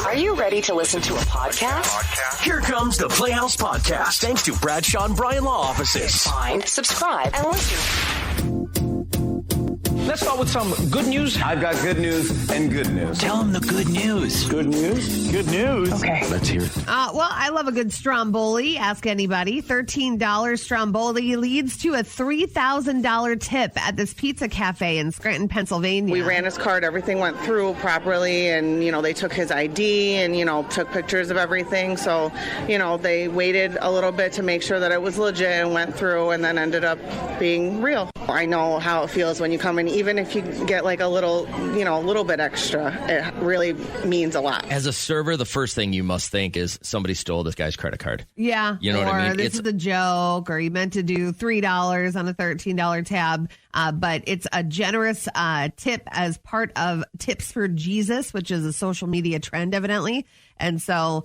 Are you ready to listen to a podcast? Here comes the Playhouse Podcast, thanks to Bradshaw and Bryan Law Offices. Find, subscribe, and listen. Let's start with some good news. I've got good news and good news. Tell them the good news. Good news? Good news. Okay. Let's hear it. Well, I love a good Stromboli. Ask anybody. $13 Stromboli leads to a $3,000 tip at this pizza cafe in Scranton, Pennsylvania. We ran his card. Everything went through properly. And, they took his ID and, took pictures of everything. So, they waited a little bit to make sure that it was legit and went through and then ended up being real. I know how it feels when you come in. Even if you get like a little bit extra, it really means a lot. As a server, the first thing you must think is somebody stole this guy's credit card. Yeah. You know what I mean? This is a joke, or you meant to do $3 on a $13 tab. But it's a generous tip as part of Tips for Jesus, which is a social media trend, evidently. And so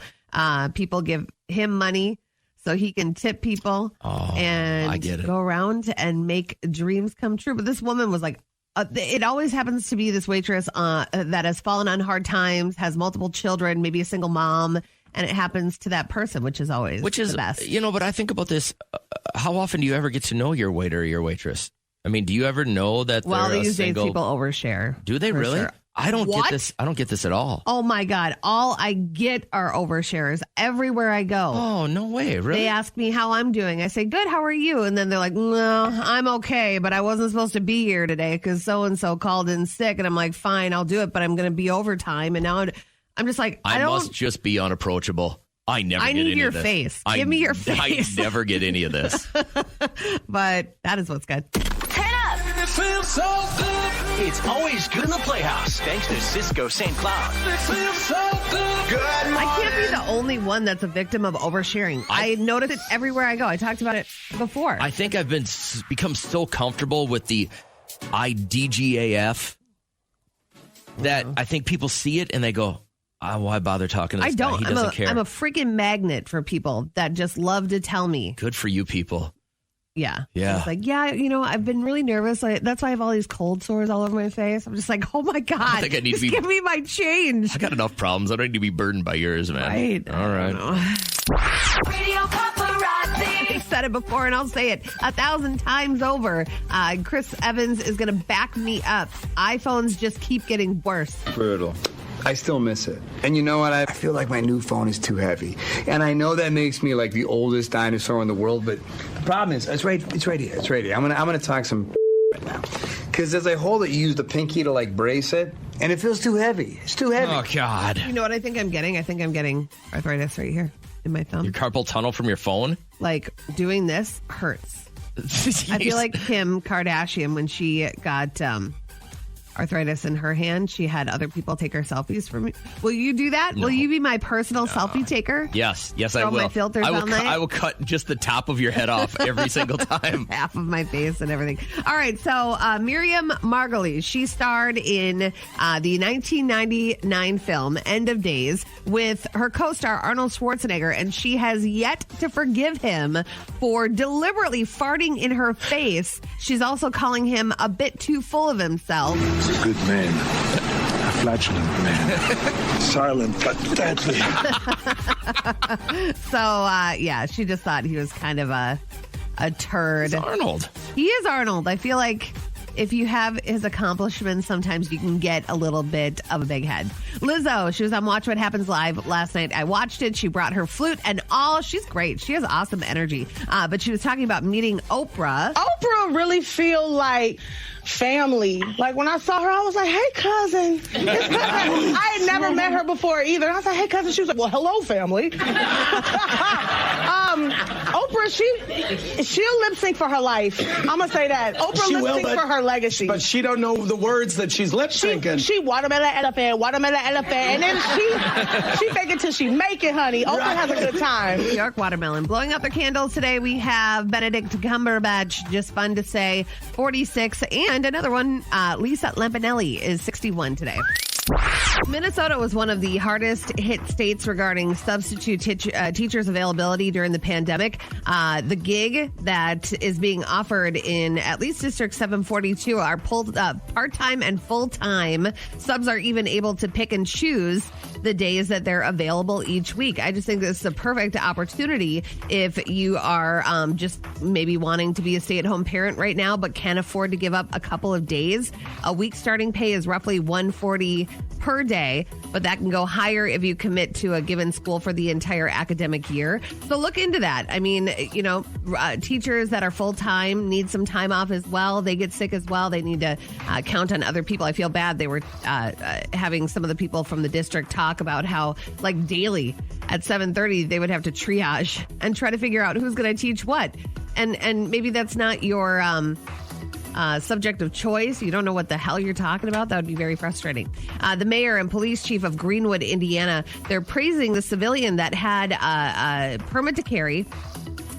people give him money so he can tip people and go around and make dreams come true. But this woman was like, it always happens to be this waitress that has fallen on hard times, has multiple children, maybe a single mom, and it happens to that person, which is the best. But I think about this. How often do you ever get to know your waiter or your waitress? I mean, do you ever know that they're a these single... days people overshare. Do they really? Sure. I don't get this. I don't get this at all. Oh my God. All I get are overshares everywhere I go. Oh, no way. Really? They ask me how I'm doing. I say, good, how are you? And then they're like, no, I'm okay, but I wasn't supposed to be here today because so-and-so called in sick. And I'm like, fine, I'll do it, but I'm going to be overtime. And now I'm just like, I must just be unapproachable. I need your face. Give me your face. I never get any of this. But that is what's good. It feels so good. It's always good in the Playhouse, thanks to Cisco St. Cloud. It feels so good. Good morning. I can't be the only one that's a victim of oversharing. I notice it everywhere I go. I talked about it before. I think I've become so comfortable with the IDGAF that I think people see it and they go, why bother talking to this guy? He doesn't care. I'm a freaking magnet for people that just love to tell me. Good for you people. Yeah. Yeah. It's like, I've been really nervous. That's why I have all these cold sores all over my face. I'm just like, oh my God. I think I need give me my change. I got enough problems. I don't need to be burdened by yours, man. Right. All right. Radio Paparazzi. I've said it before and I'll say it 1,000 times over. Chris Evans is going to back me up. iPhones just keep getting worse. Brutal. I still miss it. And you know what? I feel like my new phone is too heavy. And I know that makes me like the oldest dinosaur in the world, but the problem is, it's right here. It's right here. I'm gonna talk some right now. Because as I hold it, you use the pinky to like brace it, and it feels too heavy. It's too heavy. Oh, God. You know what I think I'm getting? I think I'm getting arthritis right here in my thumb. Your carpal tunnel from your phone? Like, doing this hurts. I feel like Kim Kardashian when she got... arthritis in her hand. She had other people take her selfies for me. Will you do that? No. Will you be my personal selfie taker? Yes, I Throw will. my filters on there? I will cut just the top of your head off every single time. Half of my face and everything. All right, so Miriam Margolyes, she starred in the 1999 film End of Days with her co-star Arnold Schwarzenegger, and she has yet to forgive him for deliberately farting in her face. She's also calling him a bit too full of himself. A good man, a flatulent man, silent but deadly. So, she just thought he was kind of a turd. It's Arnold. He is Arnold. I feel like if you have his accomplishments, sometimes you can get a little bit of a big head. Lizzo, she was on Watch What Happens Live last night. I watched it. She brought her flute and all. She's great. She has awesome energy. But she was talking about meeting Oprah. Oprah really feel like family. Like when I saw her, I was like, hey, cousin. It's cousin. I had never met her before either. I was like, hey, cousin. She was like, well, hello, family. Oprah, she'll lip sync for her life. I'm going to say that. Oprah lip sync for her legacy. But she don't know the words that she's lip syncing. She watermelon elephant, and then she fake it till she make it, honey. Oprah has a good time. New York watermelon. Blowing out their candles today, we have Benedict Cumberbatch, just fun to say, 46, and another one, Lisa Lampanelli is 61 today. Minnesota was one of the hardest hit states regarding substitute teachers availability during the pandemic. The gig that is being offered in at least District 742 are pulled part-time and full-time. Subs are even able to pick and choose. the days that they're available each week. I just think this is a perfect opportunity if you are just maybe wanting to be a stay-at-home parent right now, but can't afford to give up a couple of days. A week starting pay is roughly $140 per day, but that can go higher if you commit to a given school for the entire academic year. So look into that. I mean, teachers that are full-time need some time off as well. They get sick as well. They need to count on other people. I feel bad. They were having some of the people from the district talk about how, like, daily at 7:30, they would have to triage and try to figure out who's going to teach what. And maybe that's not your subject of choice. You don't know what the hell you're talking about. That would be very frustrating. The mayor and police chief of Greenwood, Indiana, they're praising the civilian that had a permit to carry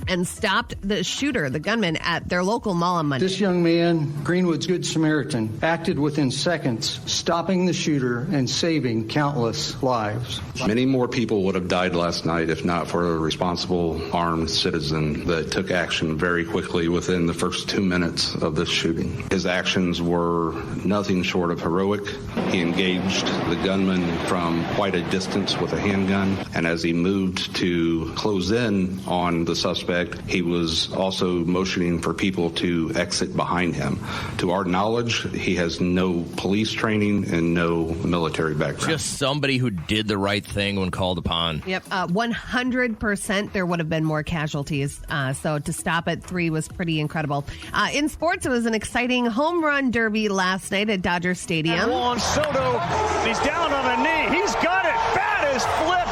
and stopped the shooter, the gunman, at their local mall on Monday. This young man, Greenwood's Good Samaritan, acted within seconds, stopping the shooter and saving countless lives. Many more people would have died last night if not for a responsible armed citizen that took action very quickly within the first 2 minutes of this shooting. His actions were nothing short of heroic. He engaged the gunman from quite a distance with a handgun, and as he moved to close in on the suspect, he was also motioning for people to exit behind him. To our knowledge, he has no police training and no military background. Just somebody who did the right thing when called upon. Yep, 100% there would have been more casualties. So to stop at 3 was pretty incredible. In sports, it was an exciting home run derby last night at Dodger Stadium. And Juan Soto, he's down on a knee. He's got it. Bat is flipped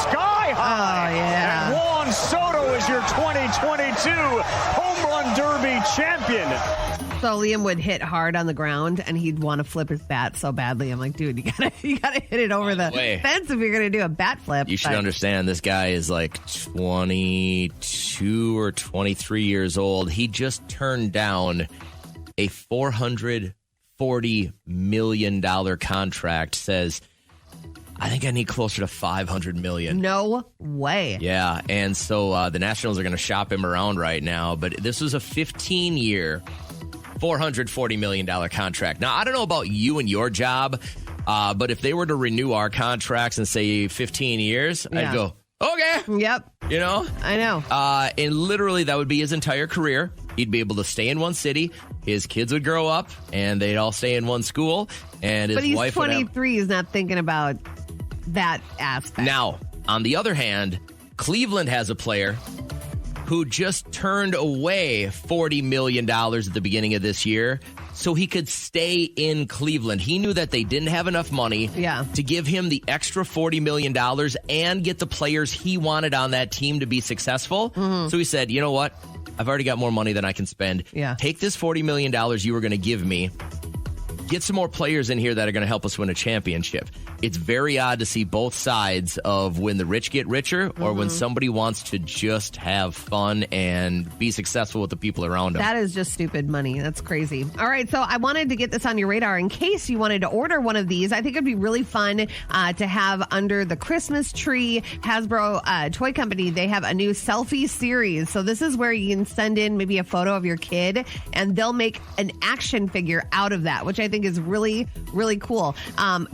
sky high. Oh, yeah. And Juan Soto is your 2022 home run derby champion. So Liam would hit hard on the ground, and he'd want to flip his bat so badly. I'm like, dude, you gotta hit it over the fence if you're gonna do a bat flip. You should understand, this guy is like 22 or 23 years old. He just turned down a $440 million contract. Says, I think I need closer to $500 million. No way. Yeah, and so the Nationals are going to shop him around right now. But this was a 15-year, $440 million contract. Now, I don't know about you and your job, but if they were to renew our contracts and say 15 years, I'd go, okay. Yep. You know? I know. And literally, that would be his entire career. He'd be able to stay in one city. His kids would grow up, and they'd all stay in one school. And his wife would have... But he's 23. He's not thinking about that aspect. Now, on the other hand, Cleveland has a player who just turned away $40 million at the beginning of this year so he could stay in Cleveland. He knew that they didn't have enough money to give him the extra $40 million and get the players he wanted on that team to be successful. Mm-hmm. So he said, you know what? I've already got more money than I can spend. Yeah. Take this $40 million you were going to give me. Get some more players in here that are going to help us win a championship. It's very odd to see both sides of when the rich get richer or when somebody wants to just have fun and be successful with the people around them. That is just stupid money. That's crazy. All right, so I wanted to get this on your radar in case you wanted to order one of these. I think it'd be really fun to have under the Christmas tree. Hasbro Toy Company, they have a new selfie series. So this is where you can send in maybe a photo of your kid and they'll make an action figure out of that, which I think is really, really cool.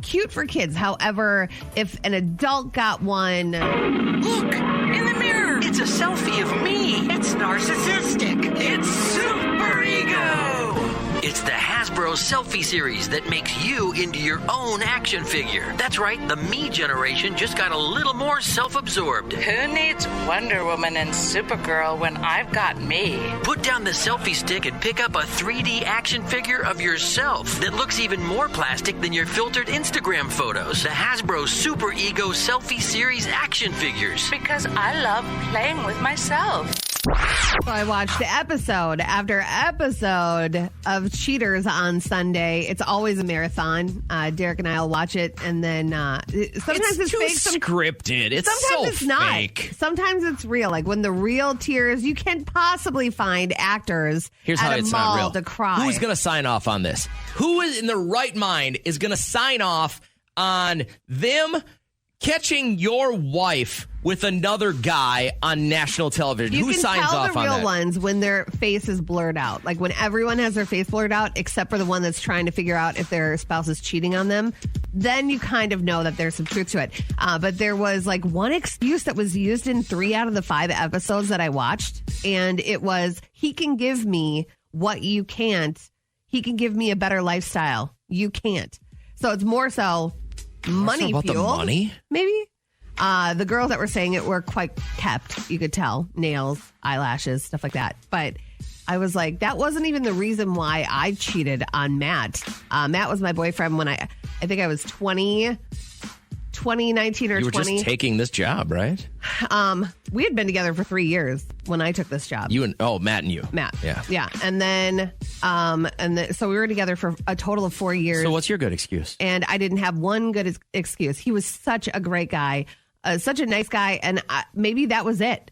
Cute for kids. However, if an adult got one... Look! In the mirror! It's a selfie of me! It's narcissistic! It's super ego! It's the Hasbro Selfie Series that makes you into your own action figure. That's right, the me generation just got a little more self-absorbed. Who needs Wonder Woman and Supergirl when I've got me? Put down the selfie stick and pick up a 3D action figure of yourself that looks even more plastic than your filtered Instagram photos. The Hasbro Super Ego Selfie Series action figures. Because I love playing with myself. So I watched episode after episode of Cheaters on Sunday. It's always a marathon. Derek and I will watch it, and then sometimes it's too fake, scripted. It's sometimes so it's not. fake. Sometimes it's real. Like when the real tears, you can't possibly find actors Here's at how a it's mall not real. to cry. Who's going to sign off on this? Who is in their right mind is going to sign off on them catching your wife with another guy on national television? You Who can signs tell off the on real that? ones when their face is blurred out. Like when everyone has their face blurred out, except for the one that's trying to figure out if their spouse is cheating on them. then you kind of know that there's some truth to it. But there was like one excuse that was used in 3 out of the 5 episodes that I watched. And it was, he can give me what you can't. He can give me a better lifestyle. You can't. So it's more so money about fuel. the money? Maybe. The girls that were saying it were quite kept. You could tell. Nails, eyelashes, stuff like that. But I was like, that wasn't even the reason why I cheated on Matt. Matt was my boyfriend when I think I was 2019 or 20. You were just taking this job, right? We had been together for 3 years when I took this job. Matt and you. Matt. Yeah. Yeah. And then, so we were together for a total of 4 years. So what's your good excuse? And I didn't have one good excuse. He was such a great guy, such a nice guy. And maybe that was it.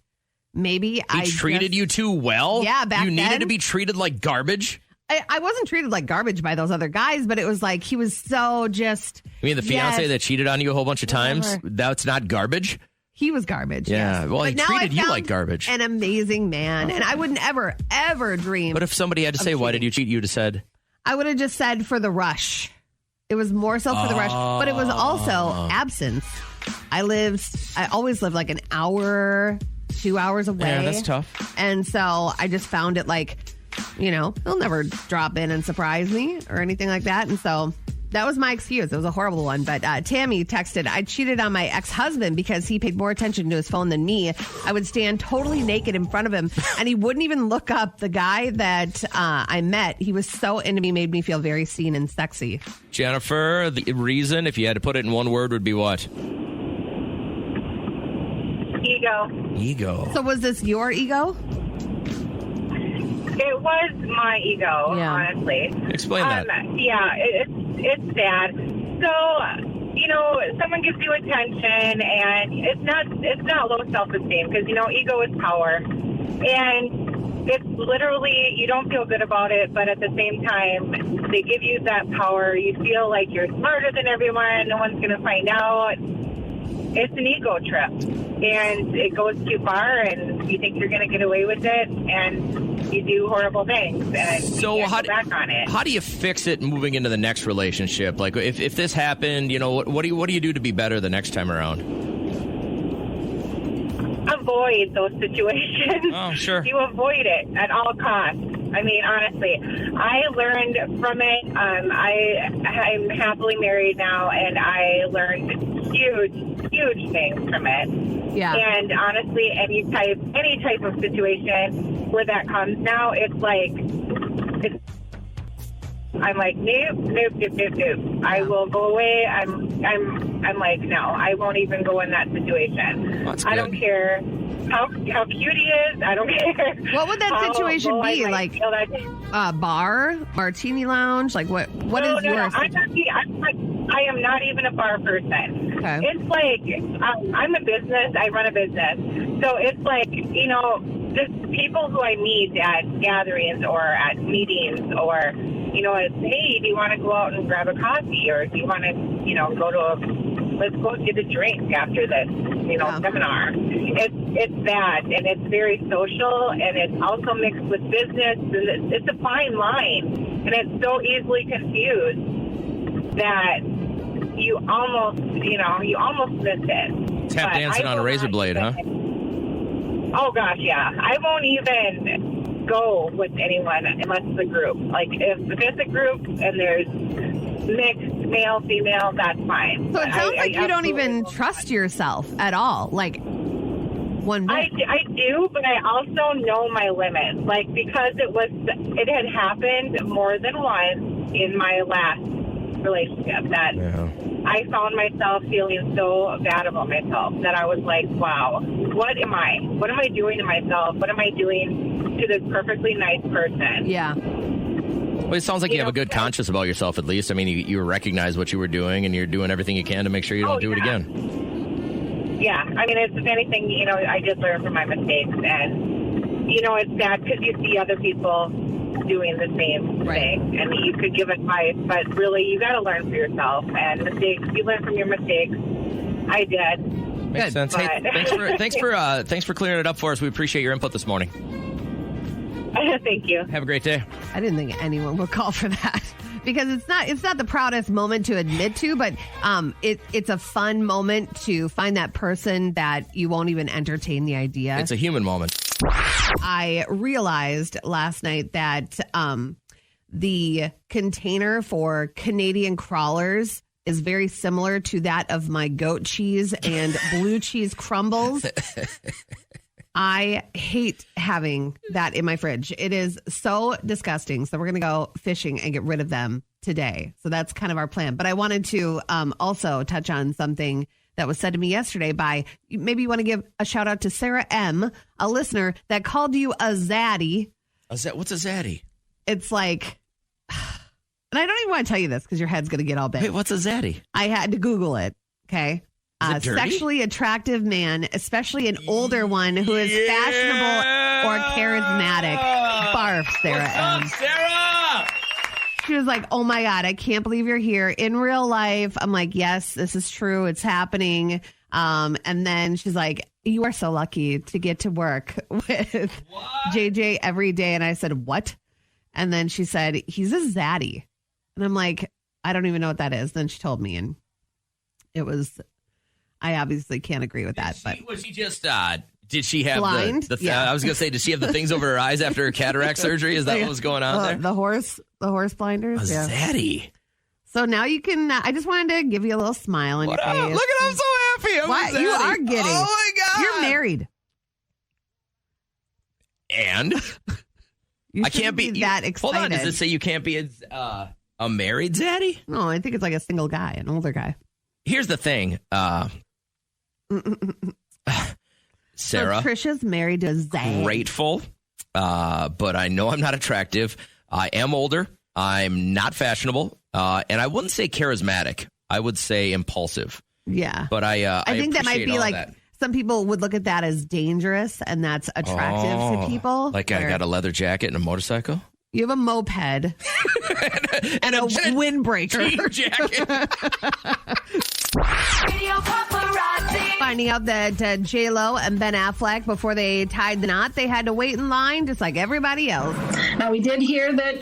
Maybe he treated you too well? Yeah, back then. You needed to be treated like garbage? I wasn't treated like garbage by those other guys, but it was like he was so just... You mean the fiance that cheated on you a whole bunch of times? That's not garbage? He was garbage. Yeah, yes. well, but he treated you like garbage. An amazing man, and I wouldn't ever dream... But if somebody had to say, why did you cheat, you'd have said... I would have just said for the rush. It was more so for the rush, but it was also absence. I always lived like an hour... 2 hours away. Yeah, that's tough. And so I just found it like, he'll never drop in and surprise me or anything like that. And so that was my excuse. It was a horrible one. But Tammy texted, I cheated on my ex-husband because he paid more attention to his phone than me. I would stand totally naked in front of him and he wouldn't even look up. The guy that I met, he was so into me, made me feel very seen and sexy. Jennifer, the reason, if you had to put it in one word, would be what? Ego. So was this your ego? It was my ego, honestly. Explain that. Yeah, it's sad. So, someone gives you attention, and it's not low self-esteem because ego is power, and it's literally you don't feel good about it, but at the same time they give you that power. You feel like you're smarter than everyone. No one's going to find out. It's an ego trip, and it goes too far, and you think you're going to get away with it, and you do horrible things, and you can't go back on it. How do you fix it moving into the next relationship? Like, if this happened, what do you do to be better the next time around? Avoid those situations. Oh, sure. You avoid it at all costs. I mean, honestly, I learned from it. I'm happily married now, and I learned huge things from it. Yeah. And honestly, any type of situation where that comes now, I'm like, nope. I will go away. I'm like, no, I won't even go in that situation. I don't care how cute he is. I don't care. What would that situation be? Like a bar, martini lounge? Like what is yours? I am not even a bar person. Okay. It's like I'm a business. I run a business. So it's like, just people who I meet at gatherings or at meetings or, it's, hey, do you want to go out and grab a coffee or do you want to, let's go get a drink after this, seminar. It's that, and it's very social, and it's also mixed with business. And it's a fine line, and it's so easily confused that you almost miss it. Tap dancing on a razor blade, huh? Oh gosh, yeah. I won't even go with anyone unless it's a group. Like if it's a group and there's mixed male, female, that's fine. So it sounds like you don't even trust yourself at all. Like one bit. I do, but I also know my limits. Like because it had happened more than once in my last relationship that I found myself feeling so bad about myself that I was like, wow, what am I doing to myself? What am I doing to this perfectly nice person? Yeah. Well, it sounds like you have a good conscience about yourself, at least. I mean, you recognize what you were doing, and you're doing everything you can to make sure you don't do it again. Yeah. I mean, if anything, I did learn from my mistakes. And, it's sad because you see other people doing the same thing. And you could give advice, but really, you got to learn for yourself. And mistakes, you learn from your mistakes. I did. Makes sense. Hey, thanks for clearing it up for us. We appreciate your input this morning. Thank you. Have a great day. I didn't think anyone would call for that. because it's not the proudest moment to admit to, but it's a fun moment to find that person that you won't even entertain the idea. It's a human moment. I realized last night that the container for Canadian crawlers is very similar to that of my goat cheese and blue cheese crumbles. I hate having that in my fridge. It is so disgusting. So we're going to go fishing and get rid of them today. So that's kind of our plan. But I wanted to also touch on something that was said to me yesterday by, maybe you want to give a shout out to Sarah M., a listener that called you a zaddy. What's a zaddy? It's like... And I don't even want to tell you this because your head's going to get all big. Wait, what's a zaddy? I had to Google it. Okay. Sexually attractive man, especially an older one who is fashionable or charismatic. Barf, Sarah. What's up, Sarah? She was like, oh my God, I can't believe you're here. In real life, I'm like, yes, this is true. It's happening. And then she's like, you are so lucky to get to work with JJ every day. And I said, what? And then she said, he's a zaddy. And I'm like, I don't even know what that is. Then she told me, and it was, I obviously can't agree with that. But was she just, did she have blind? I was going to say, did she have the things over her eyes after her cataract surgery? Is that what was going on there? The horse blinders. A zaddy. So now you can, I just wanted to give you a little smile on your face. Look at, I'm so happy. What? You are getting. Oh my God. You're married. And? You I can't be that excited. Hold on, does it say you can't be a married zaddy? No, I think it's like a single guy, an older guy. Here's the thing, Sarah. So Trisha's married to a zaddy. Grateful, but I know I'm not attractive. I am older. I'm not fashionable, and I wouldn't say charismatic. I would say impulsive. Yeah, but I think that might be like. That. Some people would look at that as dangerous, and that's attractive to people. Like I got a leather jacket and a motorcycle? You have a moped and a windbreaker. Jacket. Radio Paparazzi. Finding out that J-Lo and Ben Affleck, before they tied the knot, they had to wait in line just like everybody else. Now, we did hear that,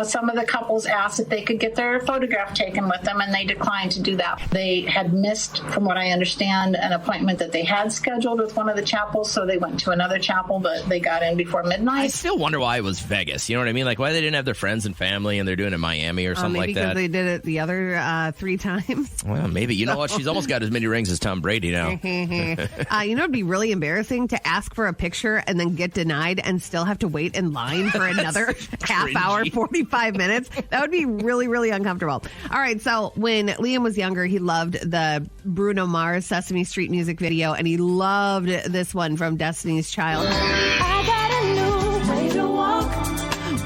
some of the couples asked if they could get their photograph taken with them, and they declined to do that. They had missed, from what I understand, an appointment that they had scheduled with one of the chapels, so they went to another chapel, but they got in before midnight. I still wonder why it was Vegas. You know what I mean? Like, why they didn't have their friends and family, and they're doing it in Miami or something like that. Maybe because they did it the other 3 times. Well, maybe. You know what? She's almost got as many rings as Tom Brady now. It'd be really embarrassing to ask for a picture and then get denied and still have to wait in line for another half hour, 45 minutes. That would be really, really uncomfortable. All right. So when Liam was younger, he loved the Bruno Mars Sesame Street music video, and he loved this one from Destiny's Child. I got a new way to walk.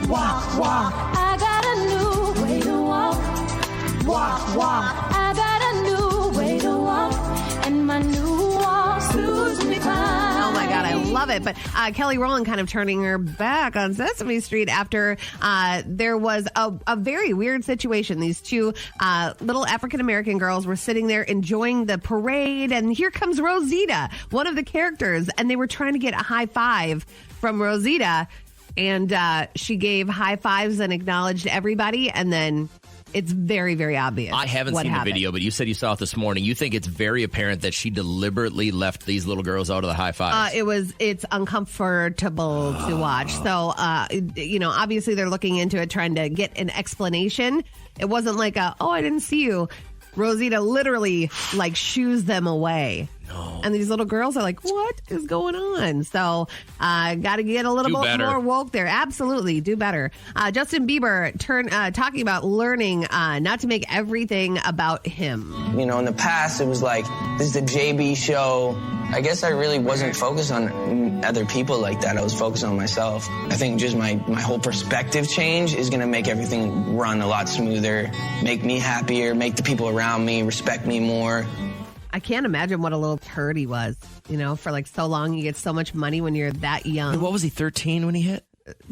Walk, walk. I got a new way to walk. Walk, walk. I got a new way to walk. And my new walk suits me fine. Oh my God, I love it. But Kelly Rowland kind of turning her back on Sesame Street after there was a very weird situation. These 2 little African-American girls were sitting there enjoying the parade, and here comes Rosita, one of the characters, and they were trying to get a high five from Rosita, and she gave high fives and acknowledged everybody, and then it's very, very obvious. I haven't seen the video, but you said you saw it this morning. You think it's very apparent that she deliberately left these little girls out of the high fives? It's uncomfortable to watch. So, obviously they're looking into it, trying to get an explanation. It wasn't like I didn't see you. Rosita literally shoos them away. No. And these little girls are like, what is going on? So got to get a little bit more woke there. Absolutely. Do better. Justin Bieber talking about learning not to make everything about him. In the past, it was like, this is the JB show. I guess I really wasn't focused on other people like that. I was focused on myself. I think just my whole perspective change is going to make everything run a lot smoother, make me happier, make the people around me respect me more. I can't imagine what a little turd he was, for so long. You get so much money when you're that young. What was he, 13 when he hit?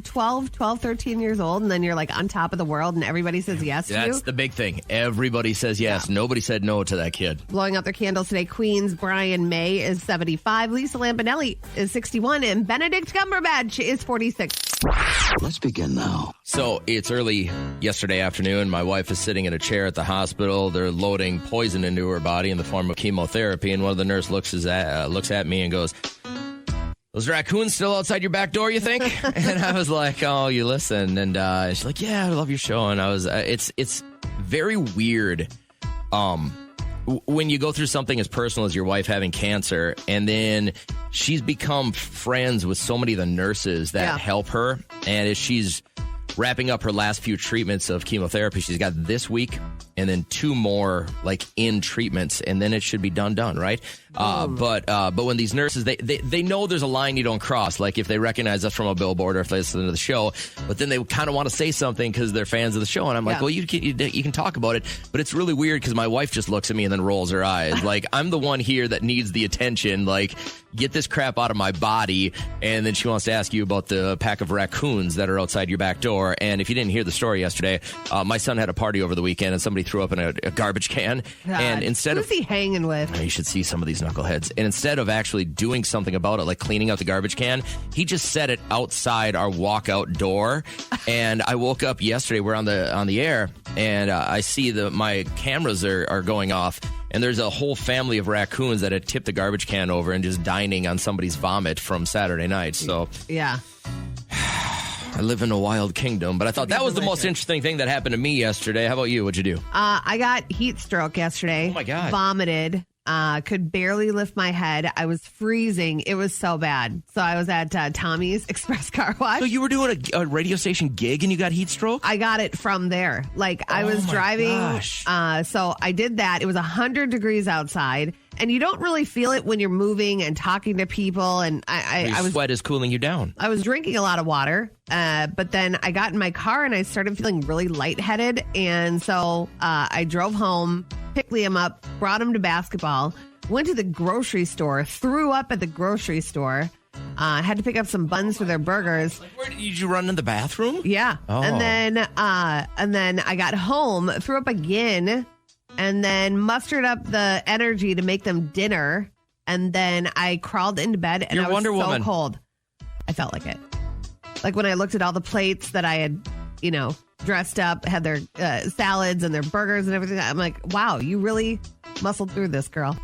12, 13 years old, and then you're on top of the world, and everybody says yes to you. That's the big thing. Everybody says yes. Yeah. Nobody said no to that kid. Blowing out their candles today. Queen's Brian May is 75. Lisa Lampanelli is 61. And Benedict Cumberbatch is 46. Let's begin now. So it's early yesterday afternoon. My wife is sitting in a chair at the hospital. They're loading poison into her body in the form of chemotherapy. And one of the nurses looks at me and goes, "Those raccoons still outside your back door, you think?" And I was like, "Oh, you listen." And she's like, "Yeah, I love your show." And I was, it's very weird. When you go through something as personal as your wife having cancer, and then she's become friends with so many of the nurses that help her, and as she's wrapping up her last few treatments of chemotherapy, she's got this week and then 2 more like in treatments, and then it should be done, right? But when these nurses, they know there's a line you don't cross, like if they recognize us from a billboard or if they listen to the show, but then they kind of want to say something because they're fans of the show, and I'm like, well, you can talk about it, but it's really weird because my wife just looks at me and then rolls her eyes. Like, I'm the one here that needs the attention, like, get this crap out of my body, and then she wants to ask you about the pack of raccoons that are outside your back door. And if you didn't hear the story yesterday, my son had a party over the weekend, and somebody threw up in a garbage can. God. And instead Who's he hanging with? You should see some of these knuckleheads. And instead of actually doing something about it, like cleaning out the garbage can, he just set it outside our walkout door. And I woke up yesterday, we're on the air, and I see my cameras are going off. And there's a whole family of raccoons that had tipped the garbage can over and just dining on somebody's vomit from Saturday night. So yeah, I live in a wild kingdom. But I thought that was the most interesting thing that happened to me yesterday. How about you? What'd you do? I got heat stroke yesterday. Oh, my God. Vomited. Could barely lift my head. I was freezing. It was so bad. So I was at Tommy's Express Car Wash. So you were doing a radio station gig and you got heat stroke? I got it from there. Like, I was driving. So I did that. It was 100 degrees outside. And you don't really feel it when you're moving and talking to people. And sweat is cooling you down. I was drinking a lot of water. But then I got in my car and I started feeling really lightheaded. And so I drove home, picked Liam up, brought him to basketball, went to the grocery store, threw up at the grocery store, had to pick up some buns for their burgers. Like, where did you run in the bathroom? Yeah. Oh. And then I got home, threw up again, and then mustered up the energy to make them dinner. And then I crawled into bed and I was Wonder so Woman. cold. I felt like it. Like when I looked at all the plates that I had, dressed up, had their salads and their burgers and everything. I'm like, wow, you really muscled through this, girl.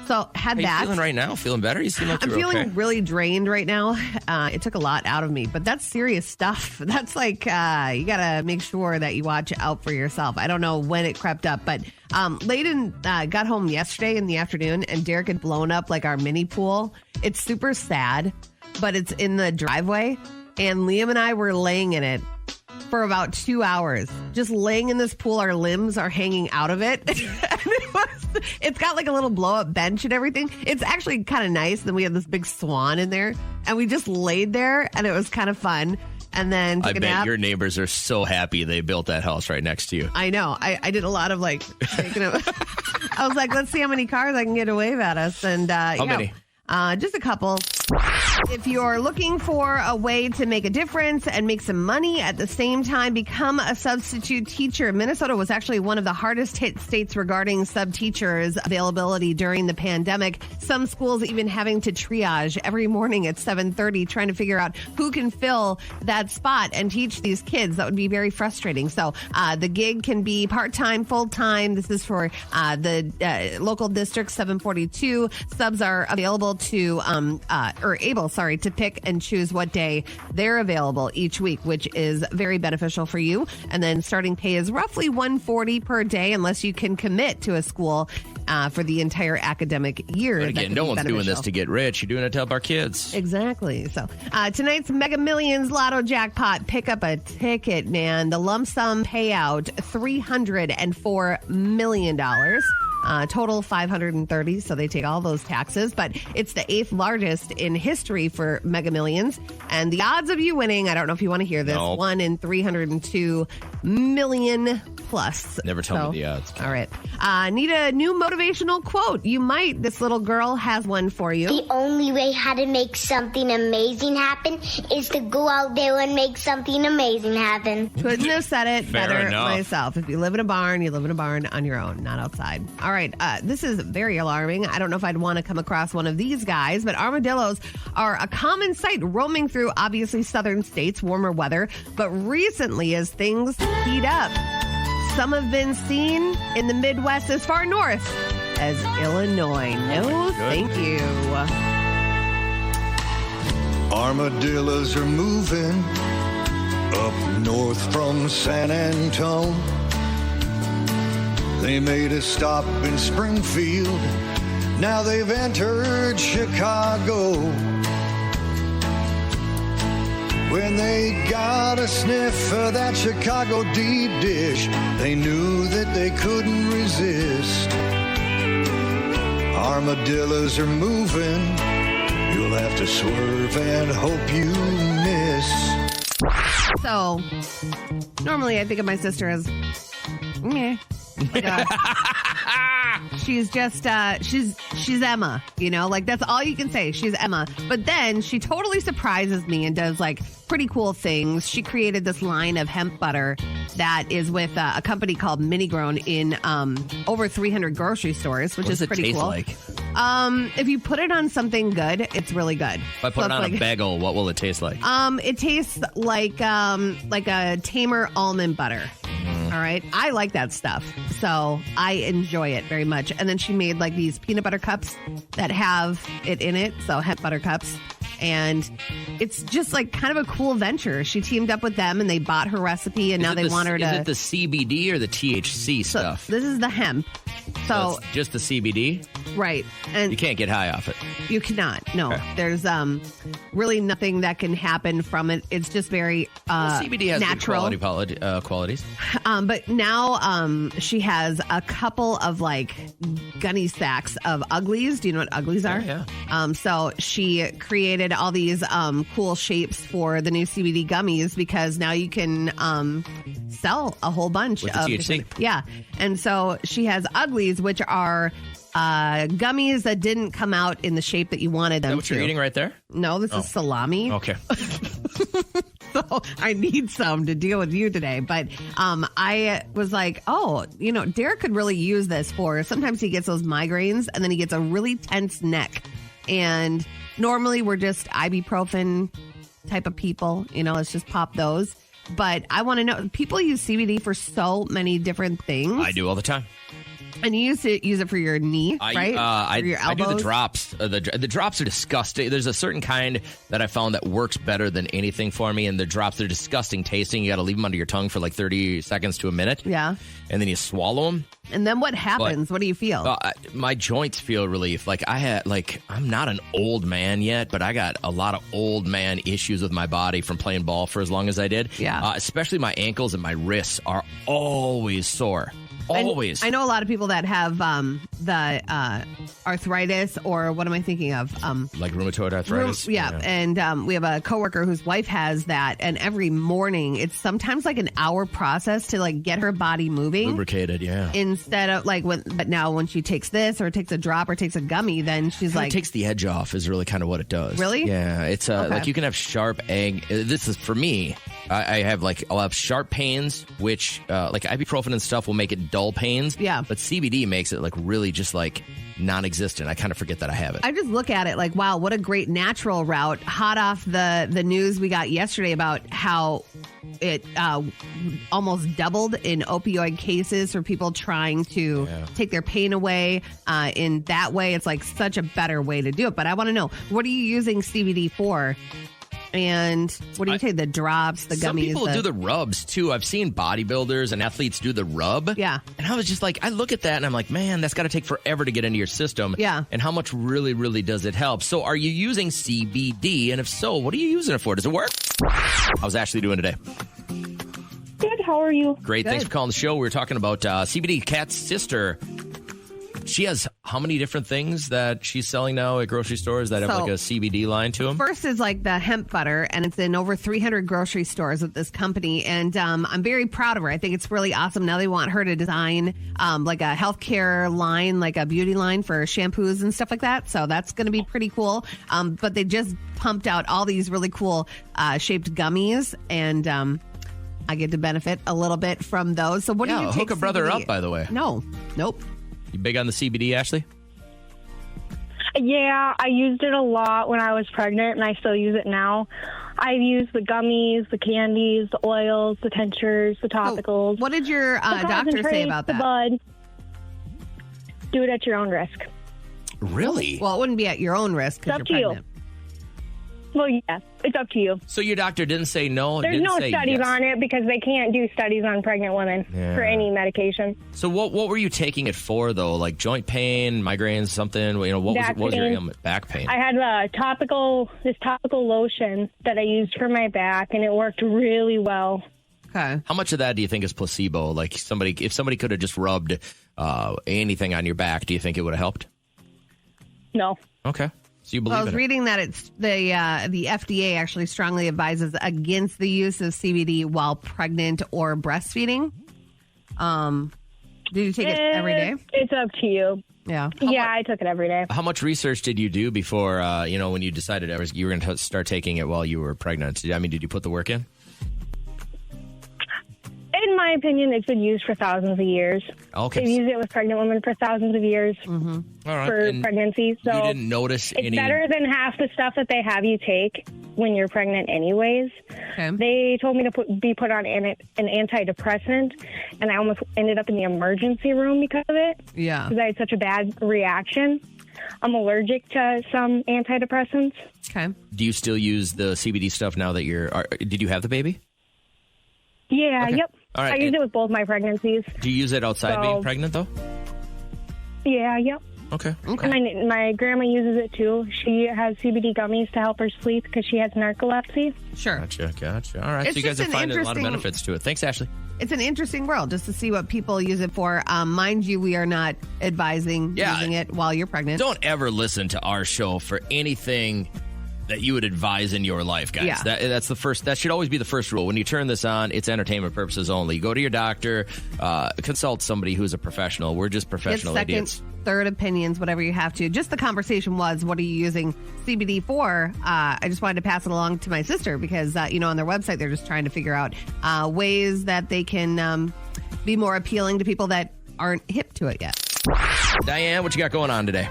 So had How that. you feeling right now? Feeling better? You seem like I'm you're feeling okay. really drained right now. It took a lot out of me, but that's serious stuff. That's like, you got to make sure that you watch out for yourself. I don't know when it crept up, but Layden got home yesterday in the afternoon and Derek had blown up like our mini pool. It's super sad, but it's in the driveway. And Liam and I were laying in it for about 2 hours, just laying in this pool. Our limbs are hanging out of it. It's got like a little blow up bench and everything. It's actually kind of nice. Then we had this big swan in there and we just laid there and it was kind of fun. And then took I a bet nap. your neighbors are so happy they built that house right next to you. I know. I did a lot of like taking a, I was like, let's see how many cars I can get to wave at us. And how many? Just a couple. If you're looking for a way to make a difference and make some money at the same time, become a substitute teacher. Minnesota was actually one of the hardest hit states regarding sub-teachers availability during the pandemic. Some schools even having to triage every morning at 7:30, trying to figure out who can fill that spot and teach these kids. That would be very frustrating. So the gig can be part-time, full-time. This is for the local district 742. Subs are available to to pick and choose what day they're available each week, which is very beneficial for you. And then starting pay is roughly $140 per day, unless you can commit to a school for the entire academic year. But again, no one's doing this to get rich. You're doing it to help our kids. Exactly. So tonight's Mega Millions Lotto jackpot, pick up a ticket, man. The lump sum payout, $304 million. Total 530, so they take all those taxes, but it's the 8th largest in history for Mega Millions. And the odds of you winning, I don't know if you want to hear this, 1 in 302 million plus. Never tell me the odds. All right. Need a new motivational quote? You might. This little girl has one for you. The only way how to make something amazing happen is to go out there and make something amazing happen. Couldn't have said it Fair better enough. myself. If you live in a barn, you live in a barn on your own, not outside. All right. This is very alarming. I don't know if I'd want to come across one of these guys, but armadillos are a common sight roaming through obviously southern states, warmer weather. But recently, as things heat up, some have been seen in the Midwest as far north as Illinois. No, thank you. Armadillos are moving up north from San Antone. They made a stop in Springfield. Now they've entered Chicago. When they got a sniff of that Chicago deep dish, they knew that they couldn't resist. Armadillos are moving. You'll have to swerve and hope you miss. So, normally I think of my sister as, meh. She's just, she's Emma, you know, like that's all you can say. She's Emma. But then she totally surprises me and does like pretty cool things. She created this line of hemp butter that is with a company called Mini Grown in over 300 grocery stores, which is pretty cool. What does it taste like? If you put it on something good, it's really good. If I put it on a bagel, what will it taste like? It tastes like a tamer almond butter. All right. I like that stuff. So I enjoy it very much. And then she made like these peanut butter cups that have it in it. So hemp butter cups. And it's just like kind of a cool venture. She teamed up with them and they bought her recipe and now they want her to. Is it the CBD or the THC stuff? This is the hemp. So it's just the CBD? Right. And you can't get high off it. You cannot. No. Okay. There's really nothing that can happen from it. It's just very CBD has natural good qualities. But now she has a couple of like gunny sacks of uglies. Do you know what uglies are? Yeah. So she created all these cool shapes for the new CBD gummies because now you can sell a whole bunch with of the THC. Yeah. And so she has uglies, which are gummies that didn't come out in the shape that you wanted them Is that what to. you're eating right there? No, this is salami. Okay. So I need some to deal with you today. But I was like, oh, you know, Derek could really use this for, sometimes he gets those migraines and then he gets a really tense neck. And normally we're just ibuprofen type of people, you know, let's just pop those. But I want to know, people use CBD for so many different things. I do all the time. And you used to use it for your knee, right? For your elbows? I do the drops. The drops are disgusting. There's a certain kind that I found that works better than anything for me, and the drops are disgusting tasting. You got to leave them under your tongue for like 30 seconds to a minute. Yeah. And then you swallow them. And then what happens? What do you feel? My joints feel relief. Like I'm not an old man yet, but I got a lot of old man issues with my body from playing ball for as long as I did. Yeah. Especially my ankles and my wrists are always sore. Always. I know a lot of people that have the arthritis, or what am I thinking of? Like rheumatoid arthritis? Yeah. And we have a coworker whose wife has that. And every morning, it's sometimes like an hour process to like get her body moving. Lubricated, yeah. Instead of like, but now when she takes this or takes a drop or takes a gummy, then she's like. It takes the edge off is really kind of what it does. Really? Yeah. It's like you can have sharp this is for me. I'll have sharp pains, which like ibuprofen and stuff will make it dull pains. Yeah. But CBD makes it like really just like non-existent. I kind of forget that I have it. I just look at it like, wow, what a great natural route. Hot off the news we got yesterday about how it almost doubled in opioid cases for people trying to take their pain away. In that way, it's like such a better way to do it. But I want to know, what are you using CBD for? And what do you take? The drops, the gummies? Some people do the rubs, too. I've seen bodybuilders and athletes do the rub. Yeah. And I was just like, I look at that and I'm like, man, that's got to take forever to get into your system. Yeah. And how much really, really does it help? So are you using CBD? And if so, what are you using it for? Does it work? How's Ashley doing today? Good. How are you? Great. Good. Thanks for calling the show. We were talking about CBD. Kat's sister She has how many different things that she's selling now at grocery stores that have like a CBD line to them? First is like the hemp butter, and it's in over 300 grocery stores with this company. And I'm very proud of her. I think it's really awesome. Now they want her to design like a healthcare line, like a beauty line for shampoos and stuff like that. So that's going to be pretty cool. But they just pumped out all these really cool shaped gummies, and I get to benefit a little bit from those. So what do you take? Hook a brother CBD? up, by the way. No. Nope. You big on the CBD, Ashley? Yeah, I used it a lot when I was pregnant, and I still use it now. I've used the gummies, the candies, the oils, the tinctures, the topicals. What did your doctor say about that? The bud. Do it at your own risk. Really? Well, it wouldn't be at your own risk because It's you're up to pregnant. Well, yeah, it's up to you. So your doctor didn't say no? There's didn't no say studies yes. on it because they can't do studies on pregnant women for any medication. So what were you taking it for, though? Like joint pain, migraines, something? What was your ailment? Back pain? I had this topical lotion that I used for my back, and it worked really well. Okay. How much of that do you think is placebo? Like if somebody could have just rubbed anything on your back, do you think it would have helped? No. Okay. So you believe I was in it? reading that it's the FDA actually strongly advises against the use of CBD while pregnant or breastfeeding. Do you take it every day? It's up to you. Yeah. I took it every day. How much research did you do before, when you decided you were going to start taking it while you were pregnant? I mean, did you put the work in? In my opinion, it's been used for thousands of years. Okay. They've used it with pregnant women for thousands of years All right. for And pregnancy. So you didn't notice it's any... better than half the stuff that they have you take when you're pregnant anyways. Okay. They told me to be put on an antidepressant, and I almost ended up in the emergency room because of it. Yeah. Because I had such a bad reaction. I'm allergic to some antidepressants. Okay. Do you still use the CBD stuff now that did you have the baby? Yeah, Okay. yep. All right. I used it with both my pregnancies. Do you use it outside being pregnant, though? Yeah, yep. Okay. My grandma uses it too. She has CBD gummies to help her sleep because she has narcolepsy. Sure. Gotcha. All right. It's so you guys just are an finding a lot of interesting- benefits to it. Thanks, Ashley. It's an interesting world just to see what people use it for. Mind you, we are not advising using it while you're pregnant. Don't ever listen to our show for anything that you would advise in your life, guys. Yeah. That's the first. That should always be the first rule. When you turn this on, it's entertainment purposes only. Go to your doctor, consult somebody who's a professional. We're just professional Get second, idiots. third opinions, whatever you have to. Just the conversation was, what are you using CBD for? I just wanted to pass it along to my sister because, on their website, they're just trying to figure out ways that they can be more appealing to people that aren't hip to it yet. Diane, what you got going on today?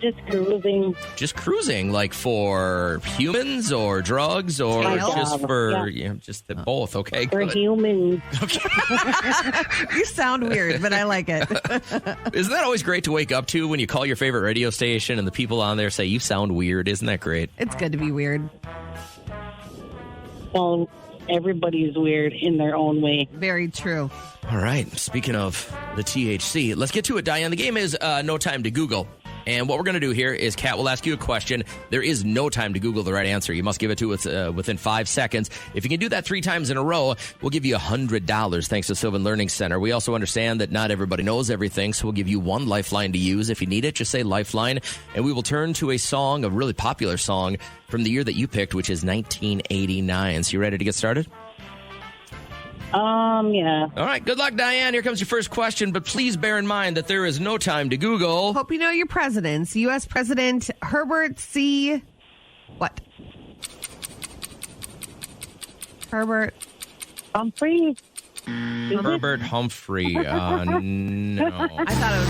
Just cruising. Just cruising, like for humans or drugs or just for both. Okay, For good. humans. You sound weird, but I like it. Isn't that always great to wake up to when you call your favorite radio station and the people on there say you sound weird? Isn't that great? It's good to be weird. Well, everybody's weird in their own way. Very true. All right. Speaking of the THC, let's get to it, Diane. The game is No Time to Google. And what we're going to do here is Kat will ask you a question. There is no time to Google the right answer. You must give it to us within 5 seconds. If you can do that 3 times in a row, we'll give you $100 thanks to Sylvan Learning Center. We also understand that not everybody knows everything, so we'll give you one lifeline to use. If you need it, just say lifeline, and we will turn to a song, a really popular song from the year that you picked, which is 1989. So you ready to get started? Yeah. All right. Good luck, Diane. Here comes your first question, but please bear in mind that there is no time to Google. Hope you know your presidents. U.S. President Herbert C. What? Herbert Humphrey. Herbert Humphrey. No. I thought it was.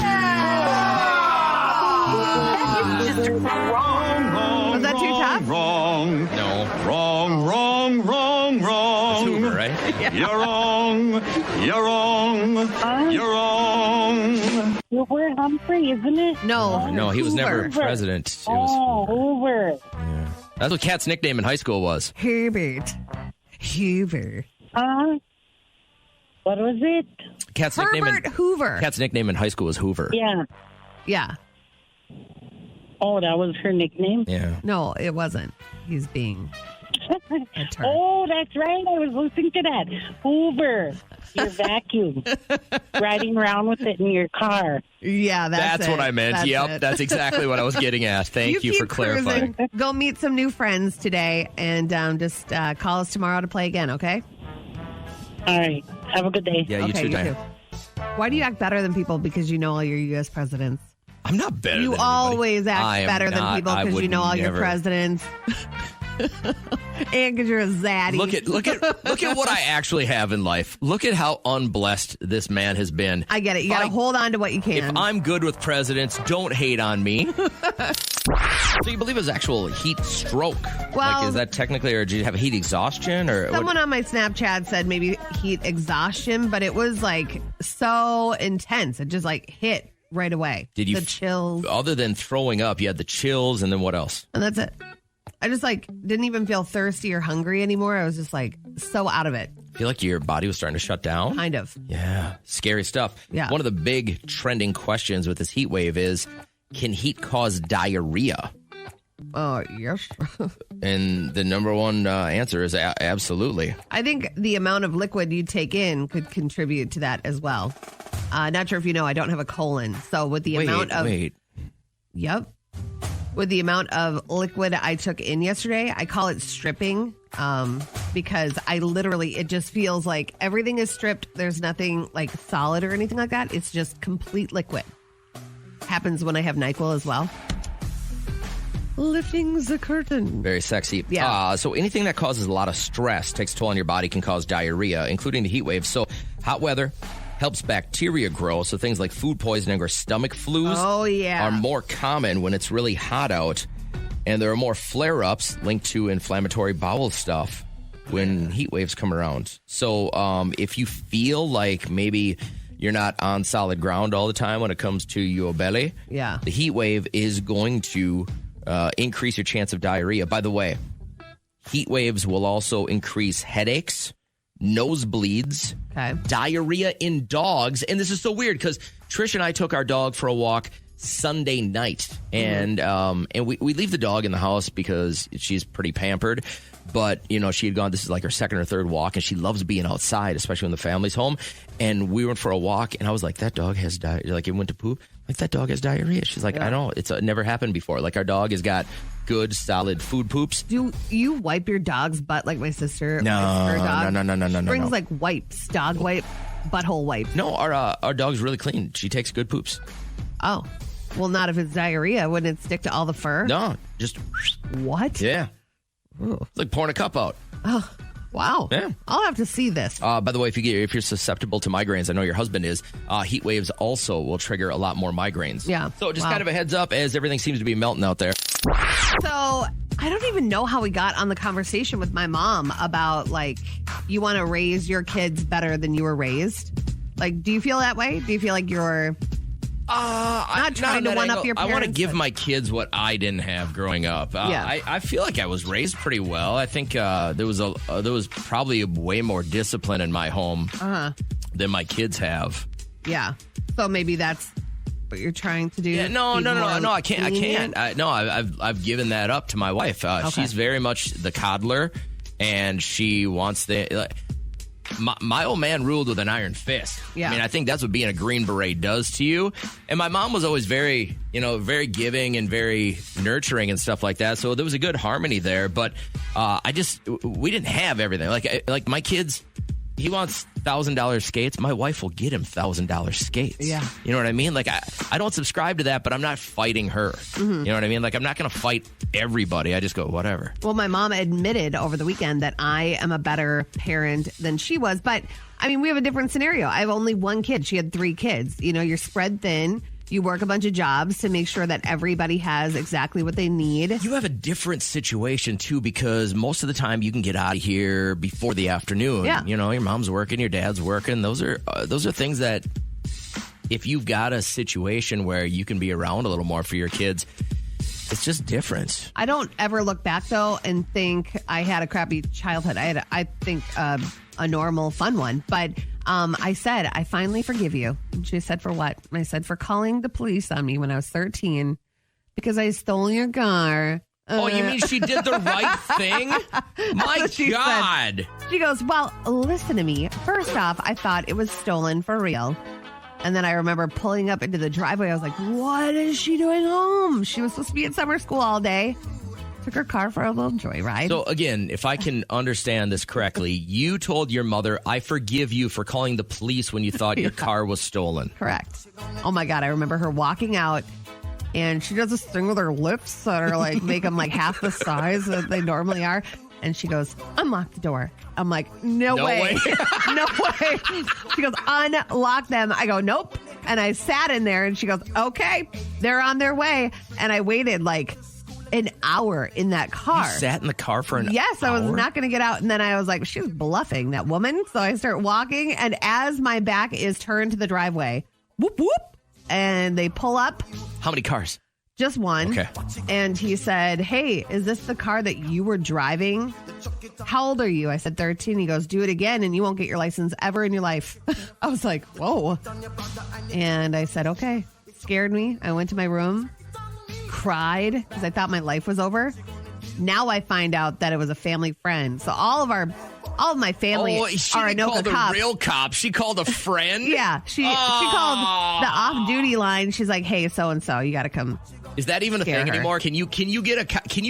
Was that too tough? Wrong. No. Wrong. That's Hoover, right? Yeah. You're wrong. You're wrong. You're wrong. Hoover Humphrey, isn't it? No, he was never president. It was Hoover. Yeah. That's what Kat's nickname in high school was. Herbert Hoover. What was it? Kat's nickname Herbert Hoover. Kat's nickname in high school was Hoover. Yeah. Yeah. Oh, that was her nickname? Yeah. No, it wasn't. He's being a turd. Oh, that's right. I was listening to that. Hoover. Your vacuum. Riding around with it in your car. Yeah, that's what I meant. That's exactly what I was getting at. Thank you for keep clarifying. cruising. Go meet some new friends today, and just call us tomorrow to play again, okay? All right. Have a good day. Yeah, you too, Diane. Why do you act better than people because you know all your U.S. presidents? I'm not better than You anybody. always I act am better than not. people I because you would know all your never. presidents. And because you're a zaddy. Look at what I actually have in life. Look at how unblessed this man has been. I get it. You got to hold on to what you can. If I'm good with presidents, don't hate on me. So you believe it was actual heat stroke? Well, is that technically, or did you have heat exhaustion? Or someone on my Snapchat said maybe heat exhaustion, but it was like so intense. It just like hit right away. Did you the chills? Other than throwing up, you had the chills, and then what else? And that's it. I just like didn't even feel thirsty or hungry anymore. I was just like so out of it. I feel like your body was starting to shut down. Kind of. Yeah. Scary stuff. Yeah. One of the big trending questions with this heat wave is, can heat cause diarrhea? Oh, yes. And the number one answer is absolutely. I think the amount of liquid you take in could contribute to that as well. Not sure if you know, I don't have a colon. So with the amount of... Yep. With the amount of liquid I took in yesterday, I call it stripping because I literally, it just feels like everything is stripped. There's nothing like solid or anything like that. It's just complete liquid. Happens when I have NyQuil as well. Lifting the curtain. Very sexy. Yeah. So anything that causes a lot of stress, takes a toll on your body, can cause diarrhea, including the heat wave. So hot weather helps bacteria grow. So things like food poisoning or stomach flus are more common when it's really hot out. And there are more flare-ups linked to inflammatory bowel stuff when heat waves come around. So if you feel like maybe you're not on solid ground all the time when it comes to your belly, the heat wave is going to increase your chance of diarrhea. By the way, heat waves will also increase headaches, nosebleeds, diarrhea in dogs. And this is so weird because Trish and I took our dog for a walk Sunday night. And we leave the dog in the house because she's pretty pampered. But, you know, she had gone, this is like her second or third walk, and she loves being outside, especially when the family's home. And we went for a walk, and I was like, that dog has diarrhea. Like, it went to poop. Like, that dog has diarrhea. She's like, I know. It's never happened before. Like, our dog has got good, solid food poops. Do you wipe your dog's butt like my sister? No, her dog? no. Brings like wipes, dog wipe, butthole wipe. No, our dog's really clean. She takes good poops. Oh, well, not if it's diarrhea. Wouldn't it stick to all the fur? No, just what? Yeah, it's like pouring a cup out. Oh, wow. Yeah, I'll have to see this. By the way, if you're susceptible to migraines, I know your husband is. Heat waves also will trigger a lot more migraines. Yeah. So just kind of a heads up as everything seems to be melting out there. So I don't even know how we got on the conversation with my mom about like you want to raise your kids better than you were raised. Like, do you feel that way? Do you feel like you're not trying to one up your parents? I want to give my kids what I didn't have growing up. I feel like I was raised pretty well. I think there was probably way more discipline in my home than my kids have. Yeah. So maybe that's what you're trying to do. Yeah, no, I can't. I've given that up to my wife. She's very much the coddler, and she wants my old man ruled with an iron fist. Yeah. I mean, I think that's what being a Green Beret does to you. And my mom was always very, very giving and very nurturing and stuff like that. So there was a good harmony there. But we didn't have everything. Like my kids, he wants $1,000 skates. My wife will get him $1,000 skates. Yeah. You know what I mean? Like, I don't subscribe to that, but I'm not fighting her. Mm-hmm. You know what I mean? Like, I'm not going to fight everybody. I just go, whatever. Well, my mom admitted over the weekend that I am a better parent than she was. But, I mean, we have a different scenario. I have only one kid. She had 3 kids. You're spread thin. You work a bunch of jobs to make sure that everybody has exactly what they need. You have a different situation, too, because most of the time you can get out of here before the afternoon. Yeah. Your mom's working, your dad's working. Those are things that if you've got a situation where you can be around a little more for your kids, it's just different. I don't ever look back, though, and think I had a crappy childhood. I think a normal, fun one. But I said, I finally forgive you. And she said, for what? And I said, for calling the police on me when I was 13 because I stole your car Oh, you mean she did the right thing? My God. She goes, well, listen to me. First off, I thought it was stolen for real. And then I remember pulling up into the driveway. I was like, what is she doing home? She was supposed to be at summer school all day. Took her car for a little joyride. So again, if I can understand this correctly, you told your mother, I forgive you for calling the police when you thought your car was stolen. Correct. Oh my God. I remember her walking out and she does this thing with her lips that are like, make them like half the size that they normally are. And she goes, unlock the door. I'm like, no way. No way. She goes, unlock them. I go, nope. And I sat in there and she goes, okay, they're on their way. And I waited like an hour in that car. You sat in the car for an hour? Yes, I was not going to get out. And then I was like, she's bluffing, that woman. So I start walking. And as my back is turned to the driveway, whoop, whoop. And they pull up. How many cars? Just one. Okay. And he said, hey, is this the car that you were driving? How old are you? I said 13. He goes, do it again and you won't get your license ever in your life. I was like, whoa. And I said, okay. Scared me. I went to my room, cried because I thought my life was over. Now I find out that it was a family friend. So all of my family are Anoka cops. The real cop. She called a friend? Yeah. She called the off-duty line. She's like, hey, so-and-so, you got to come. Is that even a thing anymore? Can you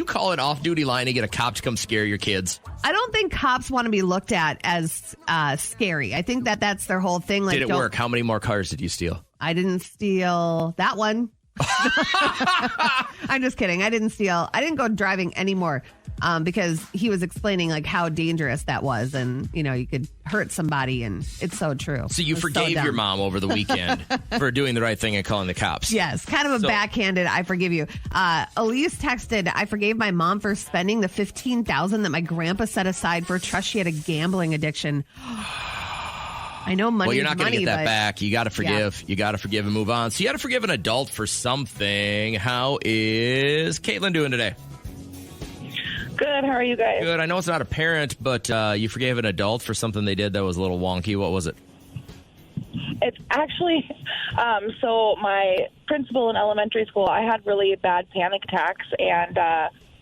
call an off-duty line and get a cop to come scare your kids? I don't think cops want to be looked at as scary. I think that's their whole thing. Like, did it work? How many more cars did you steal? I didn't steal that one. I'm just kidding. I didn't go driving anymore because he was explaining like how dangerous that was, and you could hurt somebody, and it's so true. So you forgave your mom over the weekend for doing the right thing and calling the cops. Yes, kind of a backhanded I forgive you. Elise texted, I forgave my mom for spending the $15,000 that my grandpa set aside for trust. She had a gambling addiction. I know money. Well, you're not going to get that but back. You got to forgive. Yeah. You got to forgive and move on. So you got to forgive an adult for something. How is Caitlin doing today? Good. How are you guys? Good. I know it's not a parent, but you forgave an adult for something they did that was a little wonky. What was it? It's actually, so my principal in elementary school, I had really bad panic attacks, and